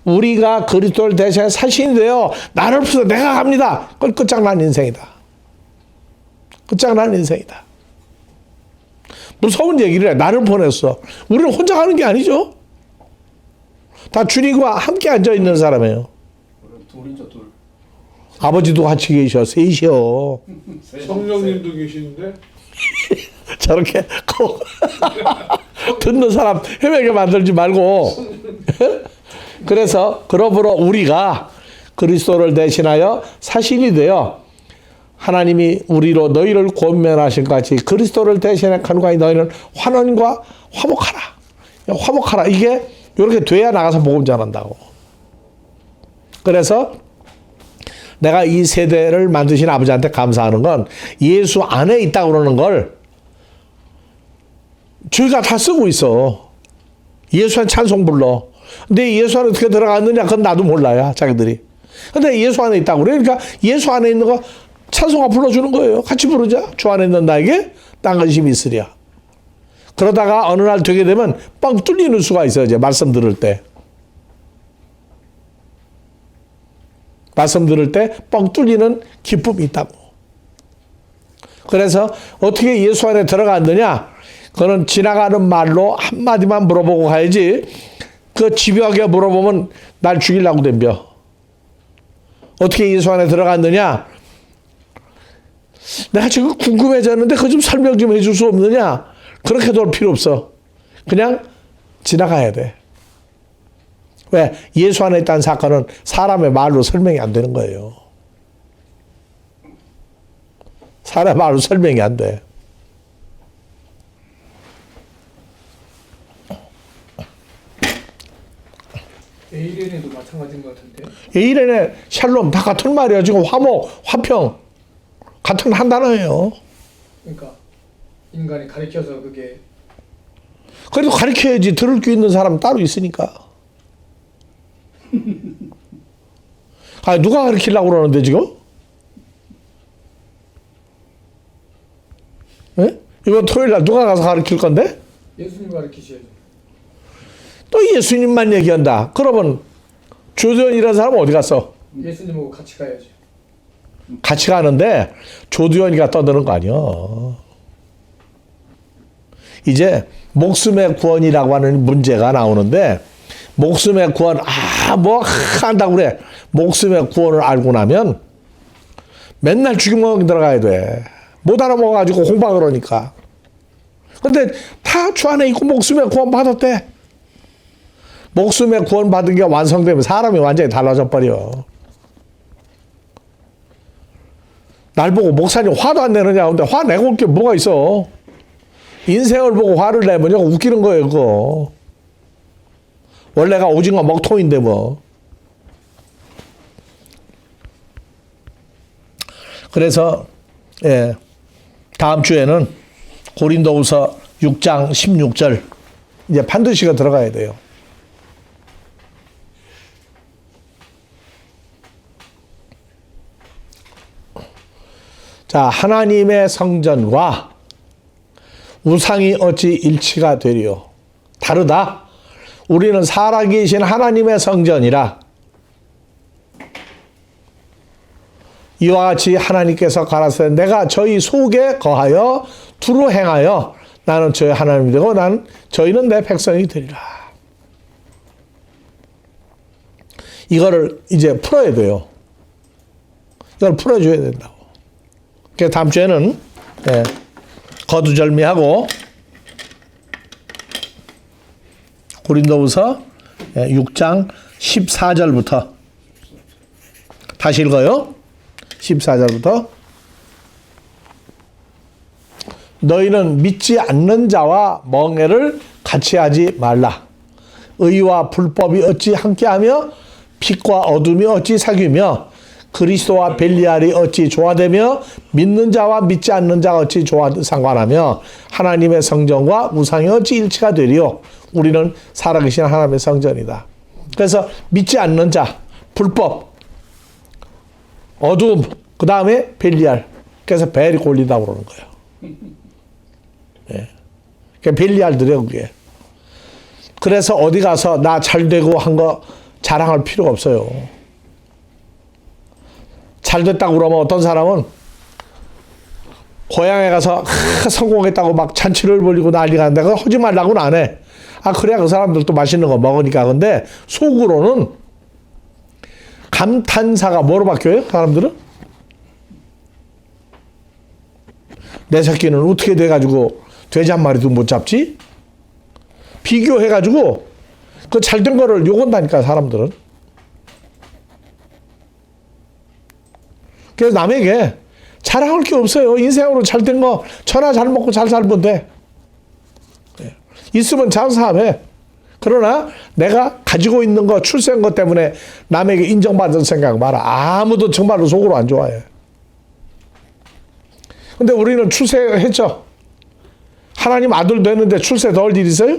우리가 그리스도를 대신해 사신이 되어 나를 풀어서 내가 갑니다. 그건 끝장난 인생이다. 끝장난 인생이다. 무서운 얘기를 해. 나를 보냈어. 우리는 혼자 가는 게 아니죠. 다 주님과 함께 앉아있는 사람이에요. 둘이죠, 둘. 아버지도 같이 계셔. 셋이요. 성령님도 계시는데 저렇게 꼭 듣는 사람 헤매게 만들지 말고. 그래서 그러므로 우리가 그리스도를 대신하여 사신이 되어 하나님이 우리로 너희를 권면하신 것 같이 그리스도를 대신해 간과히 너희는 환원과 화목하라. 화목하라. 이게 이렇게 돼야 나가서 복음 전한다고. 그래서 내가 이 세대를 만드신 아버지한테 감사하는 건 예수 안에 있다고 그러는 걸 저희가 다 쓰고 있어. 예수 안 찬송 불러. 근데 예수 안에 어떻게 들어갔느냐 그건 나도 몰라요. 자기들이. 근데 예수 안에 있다고 그래. 그러니까 예수 안에 있는 거 찬송가 불러주는 거예요. 같이 부르자. 주 안에 있는 나에게 딴 관심이 있으랴. 그러다가 어느 날 되게 되면 뻥 뚫리는 수가 있어요. 이제 말씀 들을 때. 말씀 들을 때 뻥 뚫리는 기쁨이 있다고. 그래서 어떻게 예수 안에 들어갔느냐? 그거는 지나가는 말로 한마디만 물어보고 가야지 그 집요하게 물어보면 날 죽이려고 덤벼. 어떻게 예수 안에 들어갔느냐? 내가 지금 궁금해졌는데 그거 좀 설명 좀 해줄 수 없느냐? 그렇게 돌 필요 없어. 그냥 지나가야 돼. 왜? 예수 안에 있다는 사건은 사람의 말로 설명이 안 되는 거예요. 사람의 말로 설명이 안 돼. 에이렌에도 마찬가지인 것 같은데. 에이렌의 샬롬 다 같은 말이야. 지금 화목, 화평 같은 한 단어예요. 그러니까 인간이 가르쳐서 그게 그래도 가르쳐야지. 들을 귀 있는 사람 따로 있으니까. 아, 누가 가르치려고 그러는데 지금? 예? 이번 토요일 날 누가 가서 가르칠 건데? 예수님 가르치셔야죠. 또 예수님만 얘기한다. 그러면 조두현이라는 사람은 어디 갔어? 예수님하고 같이 가야죠. 같이 가는데 조두현이가 떠드는 거 아니야. 이제 목숨의 구원이라고 하는 문제가 나오는데, 목숨의 구원, 뭐 한다고 그래. 목숨의 구원을 알고 나면 맨날 죽임먹이 들어가야 돼. 못 알아먹어가지고 공부하 그러니까. 근데 다 주 안에 있고 목숨의 구원 받았대. 목숨의 구원 받은 게 완성되면 사람이 완전히 달라져 버려. 날 보고 목사님 화도 안 내느냐. 근데 화 내고 올 게 뭐가 있어. 인생을 보고 화를 내면 이거 웃기는 거예요, 그거. 원래가 오징어 먹통인데 뭐. 그래서 예, 다음 주에는 고린도후서 6장 16절 이제 반드시가 들어가야 돼요. 자, 하나님의 성전과 우상이 어찌 일치가 되리요? 다르다. 우리는 살아계신 하나님의 성전이라. 이와 같이 하나님께서 가라사대 내가 저희 속에 거하여 두루 행하여 나는 저희 하나님이 되고 저희는 내 백성이 되리라. 이거를 이제 풀어야 돼요. 이걸 풀어줘야 된다고. 그래서 다음 주에는 거두절미하고 고린도후서 6장 14절부터 다시 읽어요. 14절부터 너희는 믿지 않는 자와 멍에를 같이 하지 말라. 의와 불법이 어찌 함께하며 빛과 어둠이 어찌 사귀며 그리스도와 벨리알이 어찌 조화되며 믿는 자와 믿지 않는 자가 어찌 상관하며 하나님의 성전과 우상이 어찌 일치가 되리요. 우리는 살아계신 하나님의 성전이다. 그래서 믿지 않는 자, 불법, 어둠, 그 다음에 벨리알. 그래서 벨이 골리다고 그러는 거예요. 예. 그러니까 벨리알들이에요, 그게. 그래서 어디 가서 나 잘되고 한 거 자랑할 필요가 없어요. 잘됐다고 그러면 어떤 사람은 고향에 가서 성공했다고 막 잔치를 벌리고 난리가 나는데 그거 하지 말라고는 안 해. 그래야 그 사람들도 맛있는 거 먹으니까. 근데 속으로는 감탄사가 뭐로 바뀌어요? 사람들은? 내 새끼는 어떻게 돼가지고 돼지 한 마리도 못 잡지? 비교해가지고 그 잘된 거를 욕한다니까, 사람들은. 그래서 남에게 자랑할 게 없어요. 인생으로 잘된 거 천하 잘 먹고 잘 살면 돼. 있으면 장사하며. 그러나 내가 가지고 있는 거, 출세한 것 때문에 남에게 인정받은 생각 마라. 아무도 정말로 속으로 안 좋아해. 근데 우리는 출세했죠. 하나님 아들 됐는데 출세 더 할 일 있어요?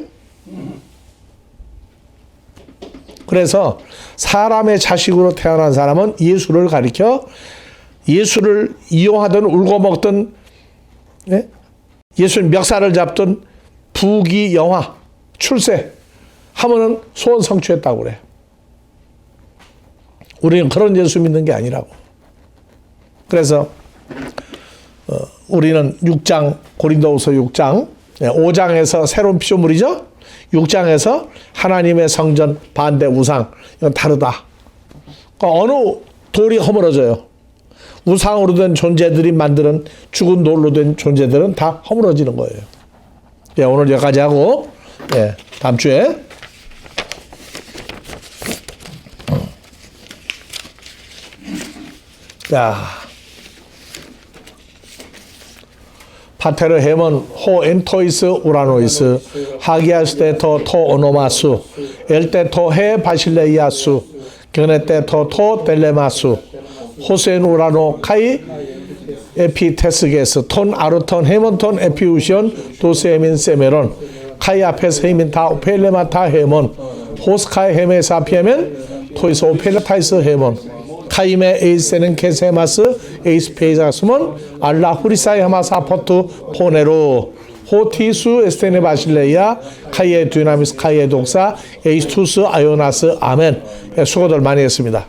그래서 사람의 자식으로 태어난 사람은 예수를 가리켜 예수를 이용하든 울고 먹든 예수님 멱살을 잡든 부귀 영화 출세 하면은 소원 성취했다고 그래. 우리는 그런 예수 믿는 게 아니라고. 그래서 우리는 6장 고린도후서 6장 5장에서 새로운 피조물이죠. 6장에서 하나님의 성전 반대 우상 이건 다르다. 그러니까 어느 돌이 허물어져요. 우상으로 된 존재들이 만드는 죽은 돌로 된 존재들은 다 허물어지는 거예요. 예, 오늘 여기까지 하고 다음 주에 파테르 헤먼 호 엔토이스 우라노이스 하기아스테토 토 오노마스 엘테토 헤 바실레이아스 게네테토 토 텔레마스 호센 우라노 카이 에피테스게스, 톤, 아르톤, 헤몬톤, 에피우시온, 도스헤민, 세메론, 카이 앞에서 헤민 다 오펠레마타 헤몬, 호스카이 헤메사피하면 토이스 오펠레타이스 헤몬, 카이메 에이세는 케세마스, 에이스페이자스몬, 알라 후리사이 하마사 포트 포네로, 호티수 에스테네 바실레이아, 카이에 듀나미스 카이에 독사, 에이스투스 아요나스, 아멘. 수고들 많이 했습니다.